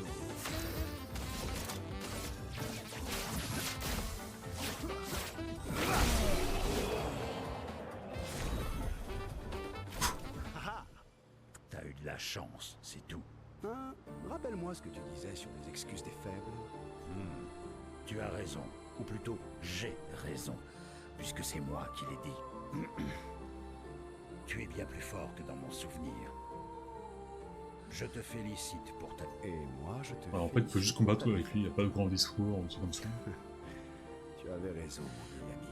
T'as eu de la chance, c'est tout.
Hein? Rappelle-moi ce que tu disais sur les excuses des faibles.
Tu as raison, ou plutôt j'ai raison, puisque c'est moi qui l'ai dit. Tu es bien plus fort que dans mon souvenir. Je te félicite pour ta...
Et moi, je te...
Alors, en fait, il faut juste combattre avec lui, il n'y a pas de grand discours ou tout comme ça.
Tu avais raison, mon vieil ami.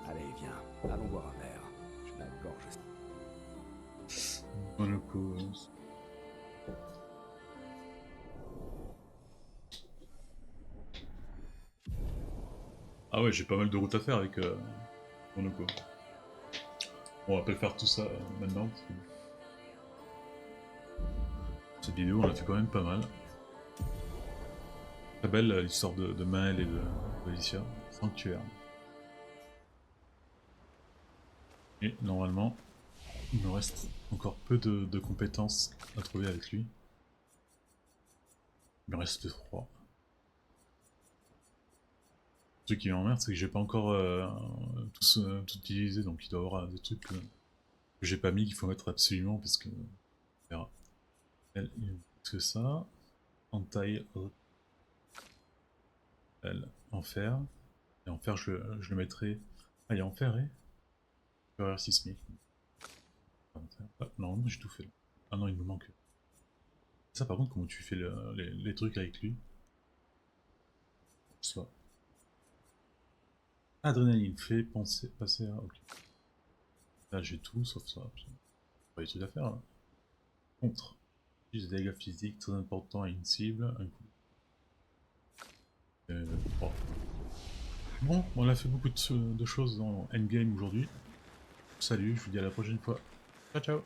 Allez, viens, allons boire un verre. Je la gorge.
Moloko... Ah ouais, j'ai pas mal de routes à faire avec Moloko. On va pas faire tout ça maintenant. Parce que... Cette vidéo, on l'a fait quand même pas mal. Très belle l'histoire de Maël et de Alicia. Sanctuaire. Et normalement, il me reste encore peu de compétences à trouver avec lui. Il me reste 3. Ce qui m'emmerde, c'est que j'ai pas encore tout utilisé, donc il doit y avoir des trucs que j'ai pas mis qu'il faut mettre absolument parce que... On verra. Elle, que ça. Entaille. Elle, enfer. Et enfer, je le mettrai. Ah, il y a enfer et. Fureur sismique. Ah, non, j'ai tout fait là. Ah non, il me manque. Ça, par contre, comment tu fais les trucs avec lui? Soit. Adrénaline fait passer à. Ok. Là, j'ai tout sauf ça. Pas du tout à faire là. Contre. Des dégâts physiques très importants à une cible, un coup. Oh. Bon, on a fait beaucoup de choses dans Endgame aujourd'hui. Salut, je vous dis à la prochaine fois. Ciao ciao.